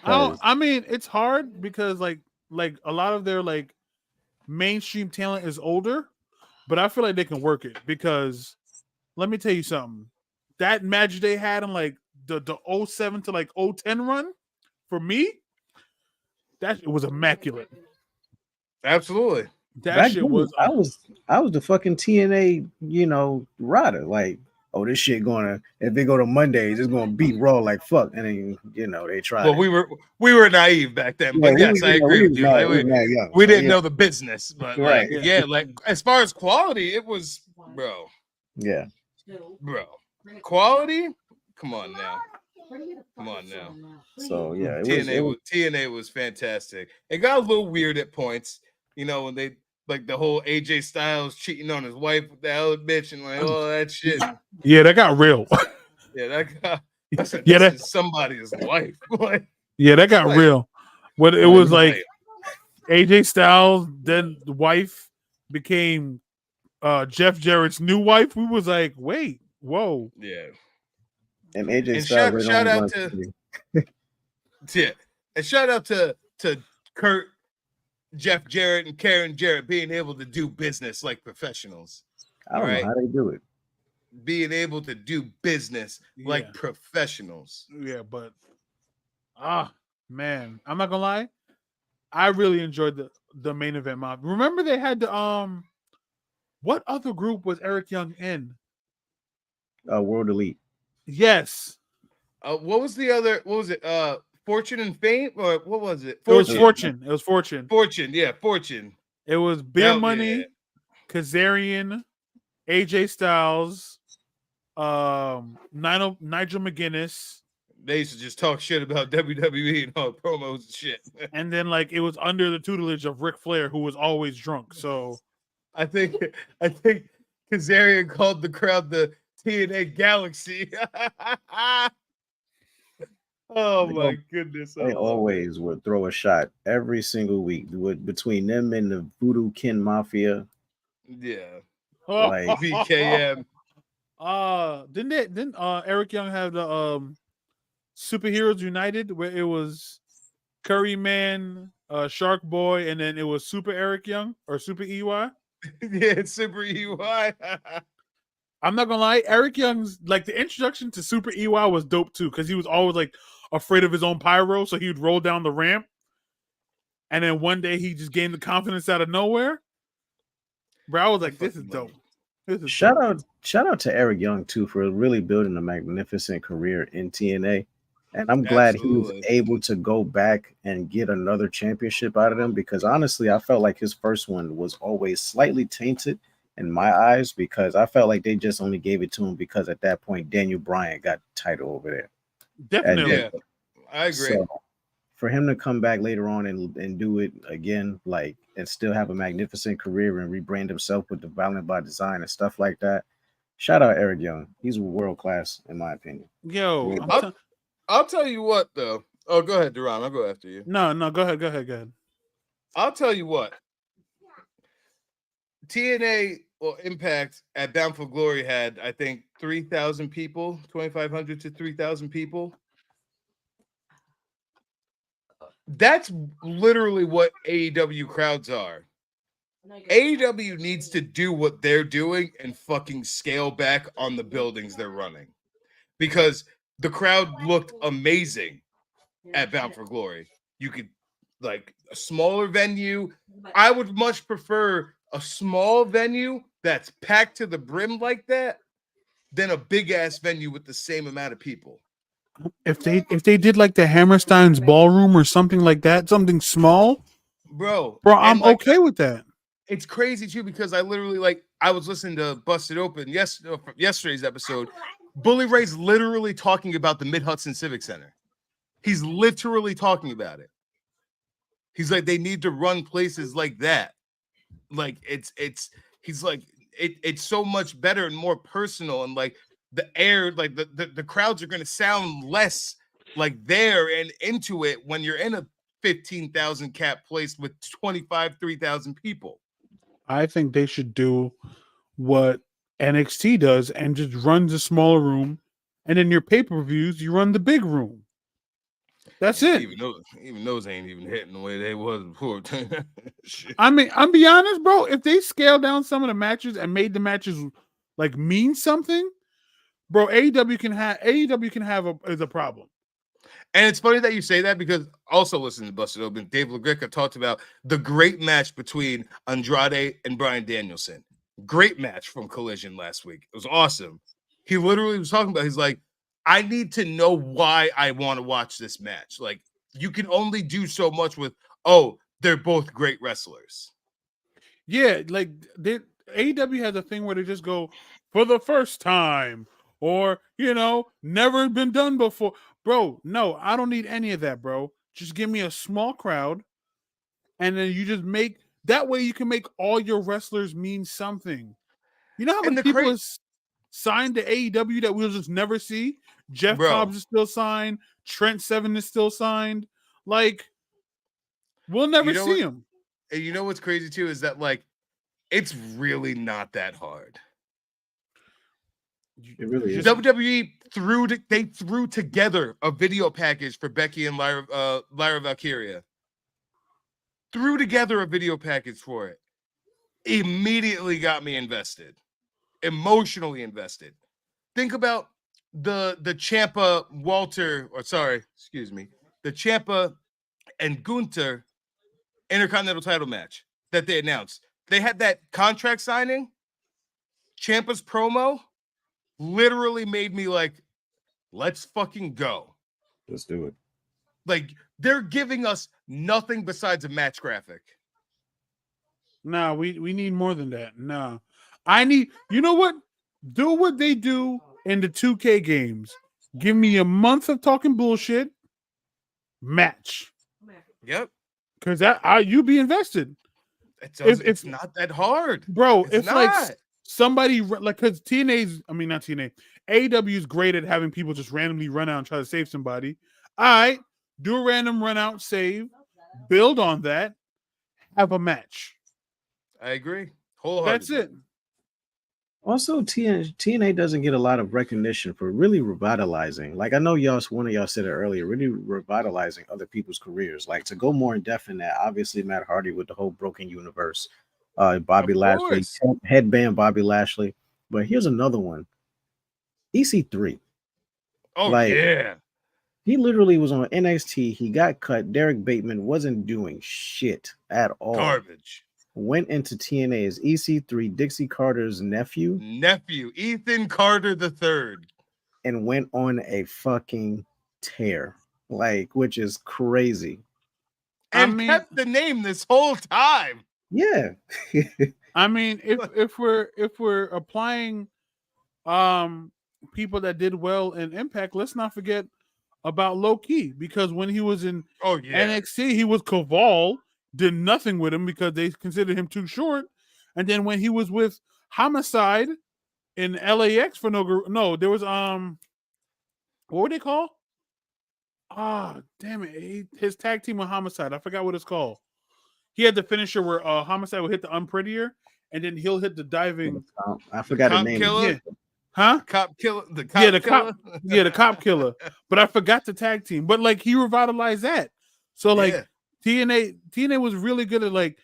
I mean, it's hard because like a lot of their like mainstream talent is older, but I feel like they can work it because let me tell you something. That match they had in like the 07 to like 010 run, for me, it was immaculate. Absolutely. That shit was I was the fucking TNA, rider. Like, oh, this shit if they go to Mondays, it's gonna beat Raw like fuck. And then they tried. Well, we were naive back then, but yes, I agree with you. We didn't know the business, but like as far as quality, it was bro. Yeah. Bro. Quality? Come on now. So yeah, TNA was fantastic. It got a little weird at points, when they like the whole AJ Styles cheating on his wife with the other bitch and like all that shit. Yeah, that got real. Yeah, that's somebody's wife. Yeah, that got real. When it was like AJ Styles, then the wife became Jeff Jarrett's new wife. We was like, wait, whoa. Yeah. And AJ Styles shout out to and shout out to Kurt, Jeff Jarrett, and Karen Jarrett being able to do business like professionals. I don't know how they do it. Being able to do business like professionals. Yeah, but man, I'm not gonna lie. I really enjoyed the main event mob. Remember they had the what other group was Eric Young in? World Elite. Yes. What was the other? What was it? Fortune and Fame, or what was it? Fortune. It was Fortune. Fortune. Yeah, Fortune. It was Beer Money, Kazarian, AJ Styles, Nigel McGuinness. They used to just talk shit about WWE and all promos and shit. And then like it was under the tutelage of Ric Flair, who was always drunk. So I think Kazarian called the crowd the TNA Galaxy. Oh my goodness! They always would throw a shot every single week between them and the Voodoo Kin Mafia. Yeah, like VKM. Didn't Eric Young have the Superheroes United where it was Curry Man, Shark Boy, and then it was Super Eric Young or Super EY? Yeah, it's Super EY. I'm not gonna lie, Eric Young's like the introduction to Super EY was dope too, because he was always like afraid of his own pyro, so he would roll down the ramp, and then one day he just gained the confidence out of nowhere. Bro, I was like, "This is dope." Shout out to Eric Young too for really building a magnificent career in TNA, and I'm glad he was able to go back and get another championship out of them, because honestly, I felt like his first one was always slightly tainted. in my eyes, because I felt like they just only gave it to him because at that point Daniel Bryan got the title over there. Definitely. Yeah, I agree. So for him to come back later on and do it again, like, and still have a magnificent career and rebrand himself with the Violent by Design and stuff like that. Shout out Eric Young. He's world class in my opinion. Yo, I'll tell you what though. Oh, go ahead, Duran. I'll go after you. No, go ahead. I'll tell you what. TNA or Impact at Bound for Glory had, I think, 3,000 people, 2,500 to 3,000 people. That's literally what AEW crowds are. AEW needs to do what they're doing and fucking scale back on the buildings they're running, because the crowd looked amazing at Bound for Glory. You could, like, a smaller venue. I would much prefer a small venue that's packed to the brim like that than a big ass venue with the same amount of people. If they did like the Hammerstein's ballroom or something like that, something small, bro, I'm like, okay with that. It's crazy too, because I literally, like, I was listening to Busted Open yesterday's episode. Bully Ray's literally talking about the Mid-Hudson Civic Center. He's literally talking about it. He's like, they need to run places like that. Like, he's like, it's so much better and more personal, and like the air, like the crowds are going to sound less like there and into it when you're in a 15,000 cap place with 3,000 people. I think they should do what NXT does and just run the smaller room, and in your pay-per-views you run the big room. That's it. Even those ain't even hitting the way they was before. I mean, I'm be honest, bro. If they scale down some of the matches and made the matches like mean something, bro, AEW can have a problem. And it's funny that you say that, because also listening to Busted Open, Dave LaGreca talked about the great match between Andrade and Bryan Danielson. Great match from Collision last week. It was awesome. He literally was talking about, he's like, I need to know why I want to watch this match. Like, you can only do so much with, oh, they're both great wrestlers. Yeah, like AEW has a thing where they just go for the first time, or, you know, never been done before. Bro, no, I don't need any of that, bro. Just give me a small crowd, and then you just make that way you can make all your wrestlers mean something. You know how many people is signed to AEW that we'll just never see? Jeff Cobbs is still signed. Trent Seven is still signed. Like, we'll never see him. And you know what's crazy too is that, like, it's really not that hard. It really is. WWE threw together a video package for Becky and Lyra Valkyria. Threw together a video package for it. Immediately got me invested. Emotionally invested. Think about the Ciampa the Ciampa and Gunther Intercontinental title match that they announced. They had that contract signing. Ciampa's promo literally made me like, let's fucking go. Let's do it. Like, they're giving us nothing besides a match graphic. No, we need more than that. No. I need, you know what? Do what they do in the 2K games. Give me a month of talking bullshit. Match. Yep. Because you be invested. It's not that hard. Bro, it's if not. Like somebody, like, because not TNA, AEW is great at having people just randomly run out and try to save somebody. All right, do a random run out, save, build on that, have a match. I agree. That's it. Also, TNA doesn't get a lot of recognition for really revitalizing. Like, I know one of y'all said it earlier, really revitalizing other people's careers. Like, to go more in depth in that, obviously Matt Hardy with the whole Broken Universe, Bobby Lashley, headband Bobby Lashley. But here's another one, EC3. Oh, like, yeah. He literally was on NXT. He got cut. Derek Bateman wasn't doing shit at all. Garbage. Went into TNA as EC3, Dixie Carter's nephew, Ethan Carter III, and went on a fucking tear, like, which is crazy. And kept the name this whole time. Yeah. I mean, if we're applying people that did well in Impact, let's not forget about Low Key, because when he was in NXT, he was Kaval, did nothing with him because they considered him too short. And then when he was with Homicide in LAX for there was what were they called? Ah, damn it. His tag team with Homicide. I forgot what it's called. He had the finisher where Homicide would hit the unprettier and then he'll hit the diving. I forgot the name. Killer? Yeah. Huh? Cop killer. The cop the killer? the cop killer. But I forgot the tag team. But like he revitalized that. So like TNA was really good at like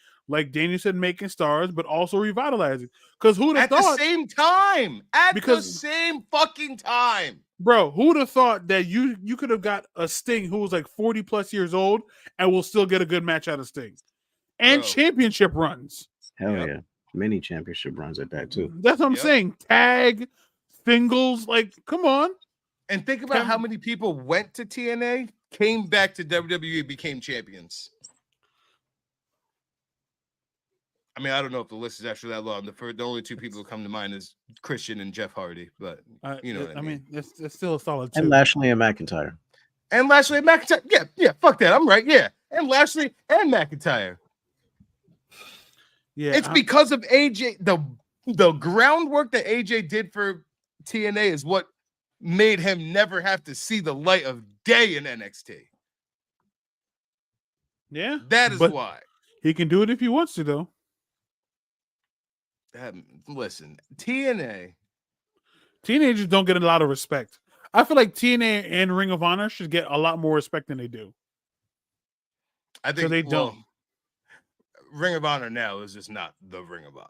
Daniel said, making stars, but also revitalizing. Because who'd have thought at the same time? The same fucking time. Bro, who'd have thought that you could have got a Sting who was like 40 plus years old and will still get a good match out of Sting? And championship runs. Hell yeah. Many championship runs at that too. That's what I'm saying. Tag, singles, like, come on. And think about how many people went to TNA, came back to WWE, became champions. I mean, I don't know if the list is actually that long. The only two people who come to mind is Christian and Jeff Hardy, but you know what I mean. It's still a solid two. And Lashley and McIntyre. Yeah, fuck that. I'm right. Yeah. And Lashley and McIntyre. Yeah. It's because of AJ. The groundwork that AJ did for TNA is what made him never have to see the light of day in NXT. Yeah. That is why. He can do it if he wants to, though. Listen, TNA. Teenagers don't get a lot of respect. I feel like TNA and Ring of Honor should get a lot more respect than they do. I think they don't. Ring of Honor now is just not the Ring of Honor.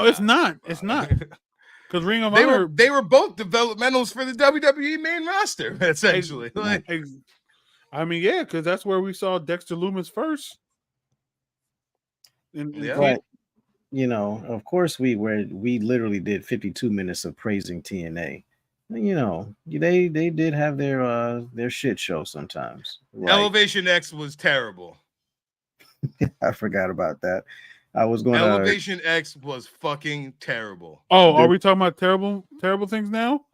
It's not. It's not. Because Ring of Honor, they were both developmentals for the WWE main roster, essentially. I mean, yeah, because that's where we saw Dexter Lumis first. But you know, of course, we literally did 52 minutes of praising TNA. You know, they did have their shit show sometimes. Like, Elevation X was terrible. I forgot about that. I was going. Elevation X was fucking terrible. Oh, are we talking about terrible things now?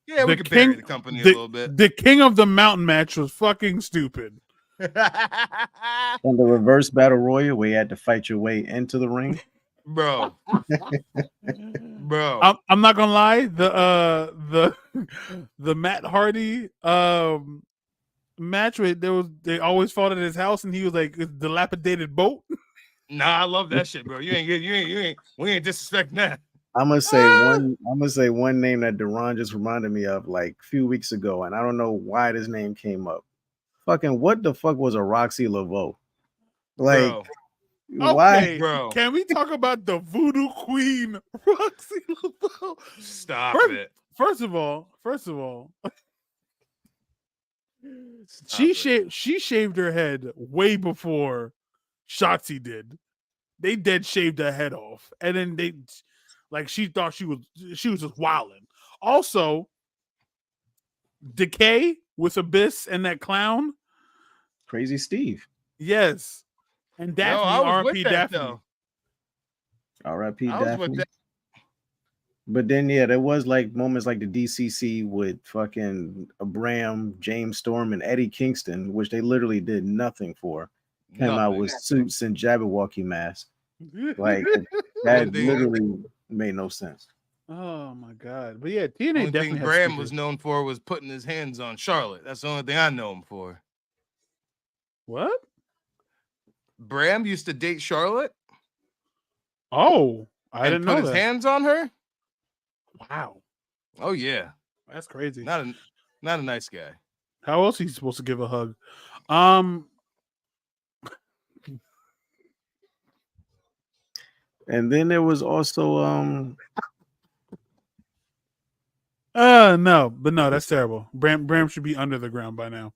Yeah, we could bury the company a little bit. The King of the Mountain match was fucking stupid. And the reverse battle royal where you had to fight your way into the ring. Bro. I'm not gonna lie, the Matt Hardy match where they always fought at his house and he was like, it's dilapidated boat. Nah, I love that shit, bro. We ain't disrespecting that. I'm gonna say one name that Deron just reminded me of like a few weeks ago, and I don't know why this name came up. Fucking what the fuck was a Roxy Laveau? Like, bro. why, okay, bro? Can we talk about the Voodoo Queen, Roxy Laveau? Stop it. First of all, she shaved her head way before Shotzi did. They dead shaved her head off, and then she thought she was just wilding. Also, Decay with Abyss and that clown, Crazy Steve. Yes, and Daphne. R.I.P. Daphne. R.I.P. Daphne. But then, yeah, there was like moments like the DCC with fucking Abraham, James Storm, and Eddie Kingston, which they literally did nothing for. Came out with suits and Jabberwocky masks. Like that literally made no sense. Oh my god! But yeah, TNA only definitely. Thing Bram was known for was putting his hands on Charlotte. That's the only thing I know him for. What? Bram used to date Charlotte. Oh, I didn't know put his hands on her. Wow. Oh yeah, that's crazy. Not a nice guy. How else is he supposed to give a hug? And then there was also no, that's terrible. Bram should be under the ground by now.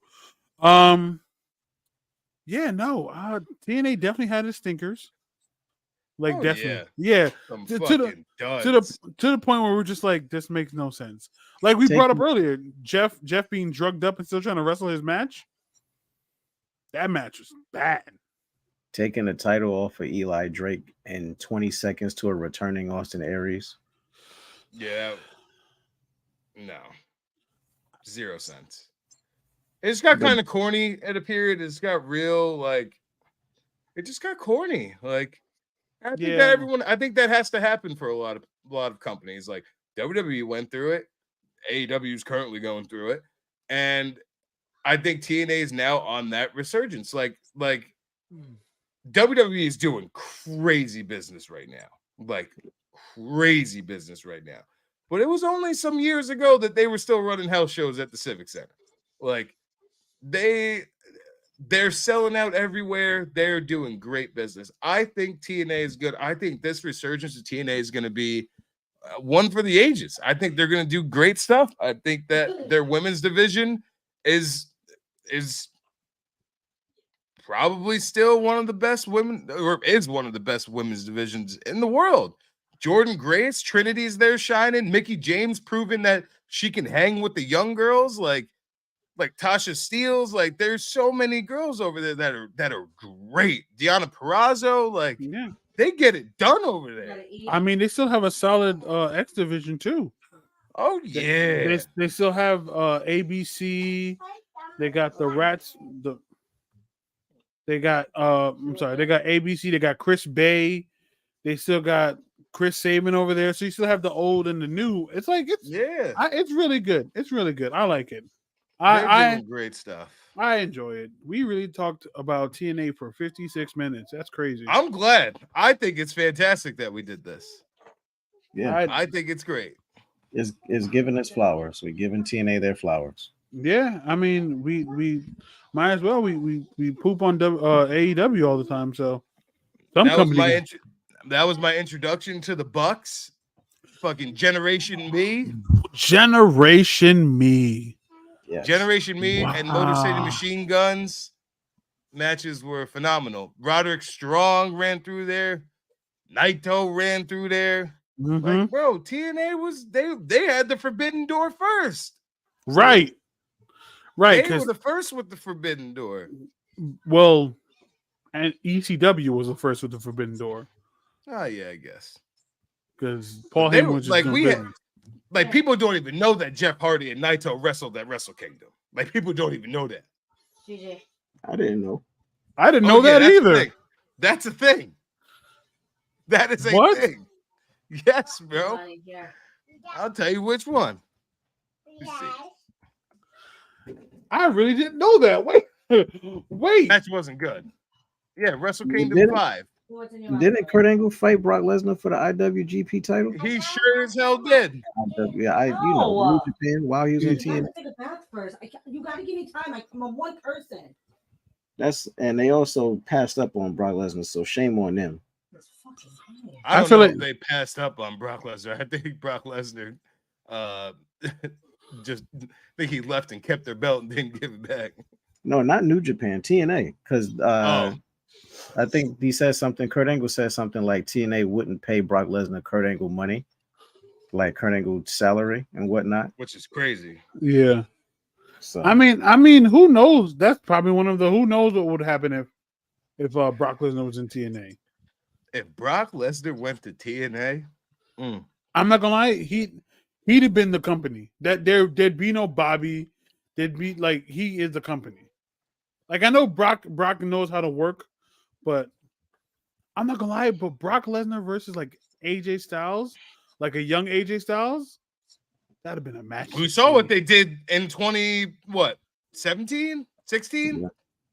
Yeah, no. TNA definitely had its stinkers. Like definitely, yeah. To the point where we're just like, this makes no sense. Like we brought up earlier, Jeff being drugged up and still trying to wrestle his match. That match was bad. taking the title off of Eli Drake in 20 seconds to a returning Austin Aries. Yeah. No. 0 cents. It just got kind of corny at a period. It's got real, like, it just got corny. Like, I think that has to happen for a lot of companies. Like WWE went through it. AEW is currently going through it. And I think TNA is now on that resurgence. Like WWE is doing crazy business right now. Like crazy business right now. But it was only some years ago that they were still running house shows at the Civic Center. Like they're selling out everywhere. They're doing great business. I think TNA is good. I think this resurgence of TNA is going to be one for the ages. I think they're going to do great stuff. I think that their women's division is probably still one of the best women, or is one of the best women's divisions in the world. Jordan Grace, Trinity's there shining. Mickey James proving that she can hang with the young girls, like Tasha Steeles. Like there's so many girls over there that are great. Deonna Purrazzo, like they get it done over there. I mean, they still have a solid X division too. Oh yeah, they still have ABC. They got the Rats. They got they got ABC. They got Chris Bay. They still got Chris Sabin over there. So you still have the old and the new. It's like it's really good. It's really good. I like it. They're doing great stuff. I enjoy it. We really talked about TNA for 56 minutes. That's crazy. I'm glad. I think it's fantastic that we did this. Yeah, I think it's great. It's giving us flowers. We're giving TNA their flowers. Yeah, I mean, we might as well. We poop on AEW all the time. So that was my introduction to the Bucks. Fucking Generation Me. Generation Me. Yes. Generation Me and Motor City Machine Guns matches were phenomenal. Roderick Strong ran through there. Naito ran through there. Mm-hmm. Like, bro, TNA was they had the Forbidden Door first. Right. They were the first with the Forbidden Door. Well, and ECW was the first with the Forbidden Door. Oh yeah, I guess. Because Paul Heyman was just people don't even know that Jeff Hardy and Naito wrestled at Wrestle Kingdom. Like people don't even know that. I didn't know. I didn't know that either. That's a thing. That is a thing. Yes, bro. I'll tell you which one. I really didn't know that. Wait. Match wasn't good. Yeah, Wrestle Kingdom 5. Didn't Kurt Angle fight Brock Lesnar for the IWGP title? He sure as hell did. Yeah, New Japan while he was in TNA. Take a bath first. You got to give me time. I'm one person. And they also passed up on Brock Lesnar, so shame on them. I don't know if they passed up on Brock Lesnar. I think Brock Lesnar just think he left and kept their belt and didn't give it back. No, not New Japan, TNA, because I think he said something. Kurt Angle said something like TNA wouldn't pay Brock Lesnar Kurt Angle money, like Kurt Angle's salary and whatnot, which is crazy. Yeah. So I mean, who knows? That's probably one of the who knows what would happen if Brock Lesnar was in TNA. If Brock Lesnar went to TNA, I'm not gonna lie, he'd have been the company. That there'd be no Bobby. There'd be like he is the company. Like I know Brock knows how to work, but I'm not gonna lie. But Brock Lesnar versus like AJ Styles, like a young AJ Styles, that'd have been a match. We saw what they did in 17, 16?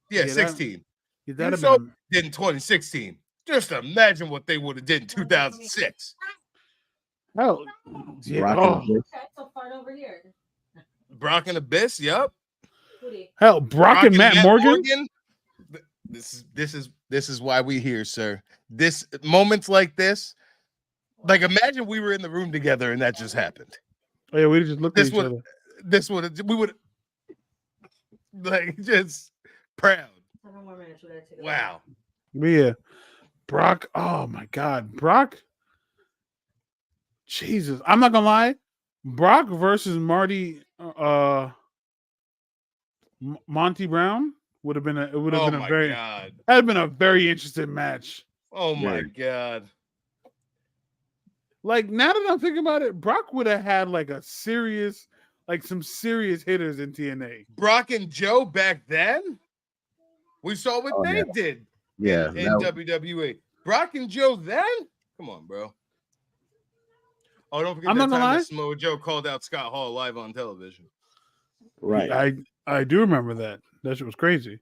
Yeah, 16. That'd have been did in 2016. Just imagine what they would have did in 2006. Hell, Brock and Abyss, yep. Hell, Brock and Matt Morgan. This is why we here, sir. This moments like this, like imagine we were in the room together and that just happened. Oh, yeah, we just looked at each other. We would like just proud. Wow. Yeah. Brock, oh my God. Brock. Jesus. I'm not gonna lie. Brock versus Monty Brown would have been a God. had been a very interesting match. Oh my Very. God. Like now that I'm thinking about it, Brock would have had like some serious hitters in TNA. Brock and Joe back then, we saw what they did in WWE. Brock and Joe then? Come on, bro. Oh, don't forget that time that Samoa Joe called out Scott Hall live on television. Right. I do remember that. That shit was crazy.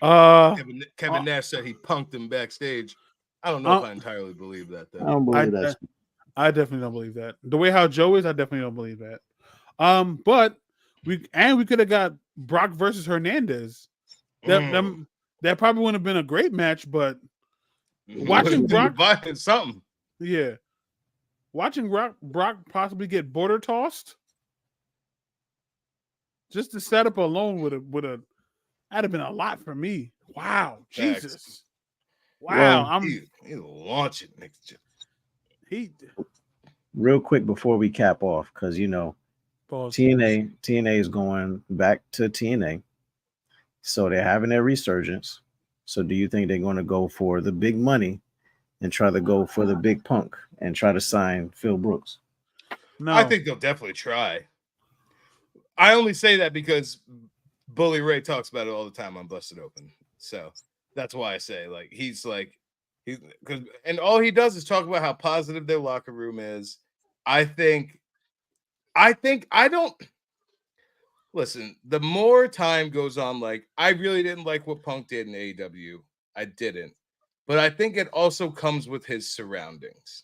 Kevin Nash said he punked him backstage. I don't know if I entirely believe that, though. I don't believe that. I definitely don't believe that. The way how Joe is, I definitely don't believe that. But we could have got Brock versus Hernandez. That probably wouldn't have been a great match, but watching Brock something. Yeah. Watching Brock possibly get border tossed, just the setup alone would have that'd have been a lot for me. Wow, Jesus, wow! Well, he's launching next. Real quick before we cap off, because TNA is going back to TNA, so they're having their resurgence. So, do you think they're going to go for the big money and try to go for the big punk and try to sign Phil Brooks? No, I think they'll definitely try. I only say that because Bully Ray talks about it all the time on Busted Open, so that's why I say and all he does is talk about how positive their locker room is. I don't listen. The more time goes on, I really didn't like what Punk did in AEW. I didn't. But I think it also comes with his surroundings.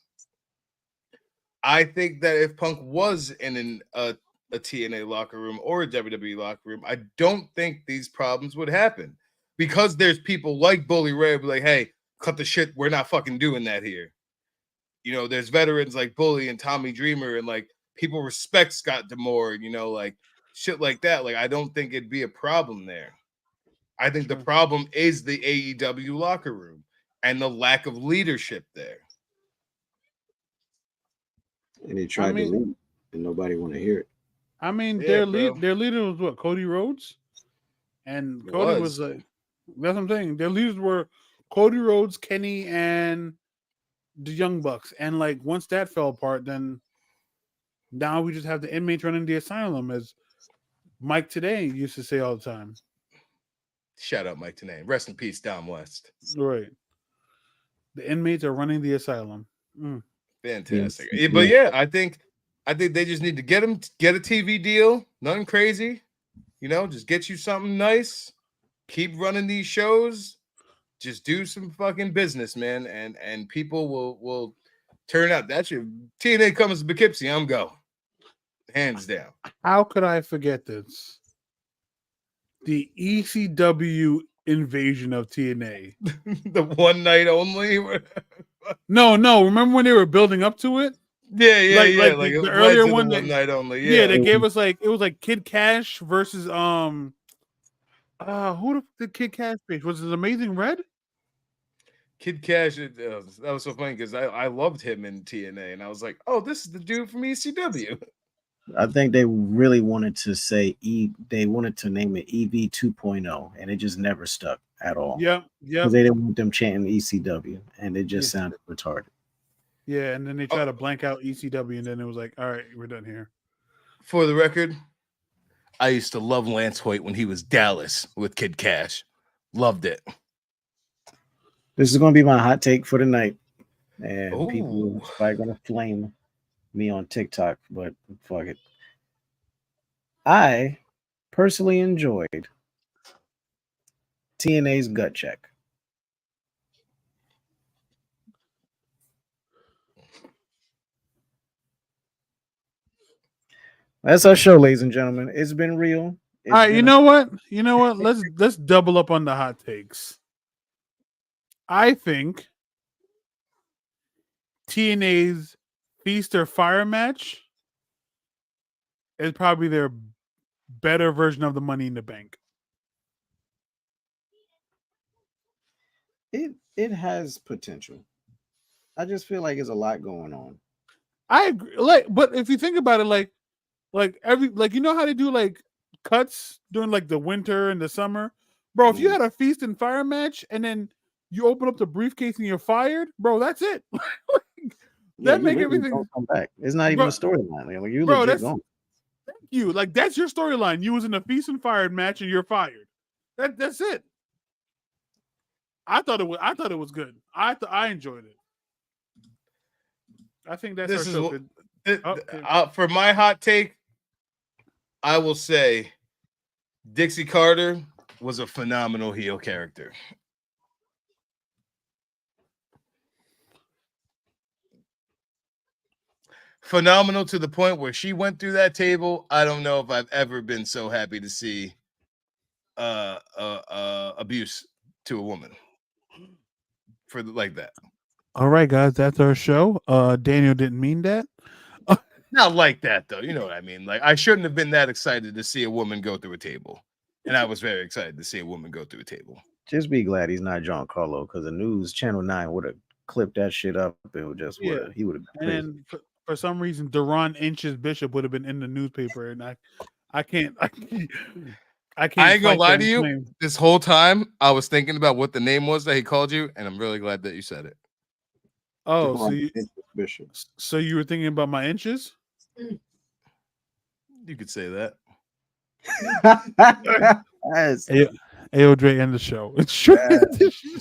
I think that if Punk was in a TNA locker room or a WWE locker room, I don't think these problems would happen. Because there's people like Bully Ray who be like, hey, cut the shit. We're not fucking doing that here. There's veterans like Bully and Tommy Dreamer, and people respect Scott D'Amore, shit like that. I don't think it'd be a problem there. I think the problem is the AEW locker room and the lack of leadership there. And they tried to lead, and nobody want to hear it. I mean, their leader was what, Cody Rhodes, and Cody was like, that's what I'm saying. Their leaders were Cody Rhodes, Kenny, and the Young Bucks. And once that fell apart, then now we just have the inmates running the asylum, as Mike Today used to say all the time. Shout out Mike Tenay. Rest in peace, Dom West. Right. The inmates are running the asylum. Fantastic. Yes. But I think they just need to get a TV deal. Nothing crazy. Just get you something nice. Keep running these shows. Just do some fucking business, man. And people will turn out. That's your TNA comes to Poughkeepsie. I'm go. Hands down. How could I forget this? The ECW invasion of TNA. The one night only? No. Remember when they were building up to it? Yeah. The earlier one night only. Yeah, they gave us it was Kid Cash versus who the Kid Cash face? Was it Amazing Red? Kid Cash, that was so funny because I loved him in TNA, and I was like, oh, this is the dude from ECW. I think they really wanted to say they wanted to name it EV 2.0, and it just never stuck at all. Yeah. Because they didn't want them chanting ECW, and it just sounded retarded. Yeah, and then they tried to blank out ECW, and then it was like, all right, we're done here. For the record, I used to love Lance Hoyt when he was Dallas with Kid Cash. Loved it. This is going to be my hot take for the night, and people are probably going to flame me on TikTok, but fuck it. I personally enjoyed TNA's gut check. That's our show, ladies and gentlemen. It's been real. All right, you know what? Let's double up on the hot takes. I think TNA's Feast or Fire match is probably their better version of the Money in the Bank. It has potential. I just feel like there's a lot going on. I agree. But if you think about it, how they do cuts during the winter and the summer Bro, if you had a feast and fire match and then you open up the briefcase and you're fired, bro, that's it. That make everything don't come back. It's not even a storyline. Like you bro, legit going. Thank you. Like that's your storyline. You was in a feast and fired match and you're fired. That's it. I thought it was good. I enjoyed it. I think that's This our is show. For my hot take, I will say Dixie Carter was a phenomenal heel character. Phenomenal to the point where she went through that table. I don't know if I've ever been so happy to see abuse to a woman like that. All right, guys, that's our show. Daniel didn't mean that. Not like that, though. You know what I mean? Like, I shouldn't have been that excited to see a woman go through a table. And I was very excited to see a woman go through a table. Just be glad he's not Giancarlo, because the news, Channel 9 would have clipped that shit up. It would just he would have been crazy. And for some reason, Deron Inches Bishop would have been in the newspaper, and I can't. I ain't gonna lie to you. Name. This whole time, I was thinking about what the name was that he called you, and I'm really glad that you said it. Oh, so you were thinking about my inches? You could say that. Ayo, Dre, end the show. It's true.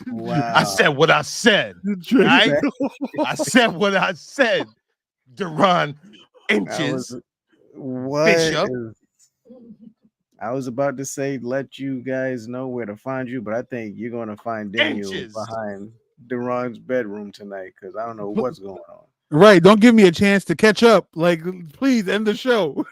Wow. I said what I said. Right? I said what I said. Deron Inches Bishop. I was about to say, let you guys know where to find you, but I think you're going to find Daniel behind Deron's bedroom tonight, because I don't know what's going on. Right. Don't give me a chance to catch up. Like, please end the show.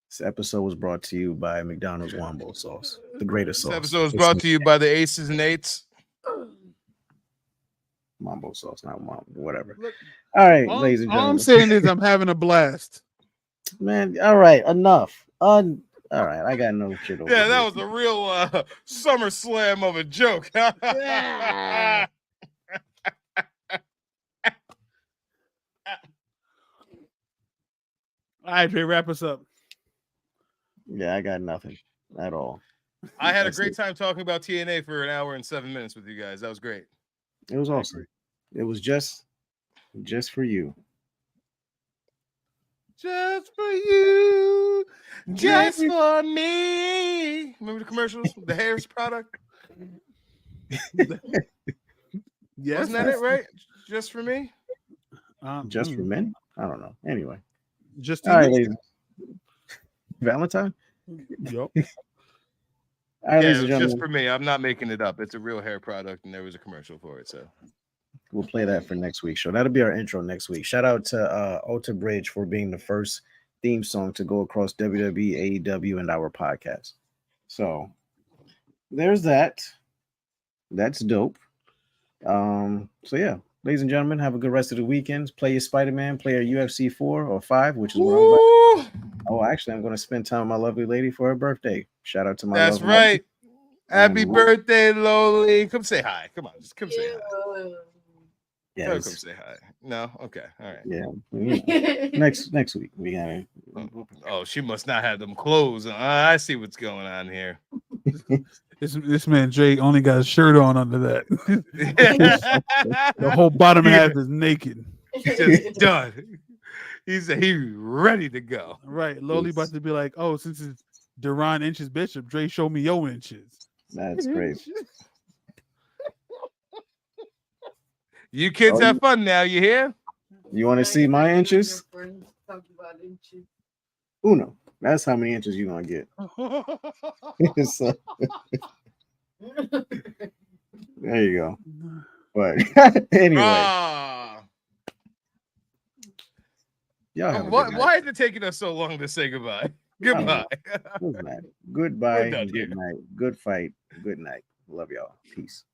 This episode was brought to you by McDonald's Wombo sauce, the greatest sauce. This episode was brought to you by the Aces and Eights. Mambo sauce, not Mambo, whatever. All right, ladies and gentlemen. All I'm saying is I'm having a blast. Man, all right, enough. All right, I got no shit over that was a real SummerSlam of a joke. Yeah. All right, Dre, wrap us up. Yeah, I got nothing at all. I had a great time talking about TNA for an hour and 7 minutes with you guys. That was great. It was awesome. It was just for you. Just for you. Just for me. Remember the commercials? The Harris product? Yes. Wasn't that it, right? Just for me? Just for men? I don't know. Anyway. Just all right, ladies. Valentine? Yep. All right, yeah, just for me. I'm not making it up. It's a real hair product, and there was a commercial for it. So we'll play that for next week's show. That'll be our intro next week. Shout out to Alter Bridge for being the first theme song to go across WWE, AEW, and our podcast. So there's that. That's dope. So yeah, ladies and gentlemen, have a good rest of the weekends. Play your Spider-Man, play your UFC 4 or 5, which is wrong. Oh, actually, I'm going to spend time with my lovely lady for her birthday. Shout out to my That's right. Happy birthday, Loli. Come say hi. Come on, just come say hi. Yeah, come say hi. No, okay, all right. Yeah, next week we got it. Oh, she must not have them clothes on. I see what's going on here. This man Jay only got a shirt on under that. The whole bottom half is naked. Just done. He's ready to go. Right. Loli about to be like, oh, since it's Deron Inches Bishop, Dre, show me your inches. That's great. You kids have fun now, you hear? You want to see my inches? Uno. That's how many inches you're going to get. So, there you go. But anyway. Why is it taking us so long to say goodbye? Goodbye. Goodbye. Good night. Good fight. Good night. Love y'all. Peace.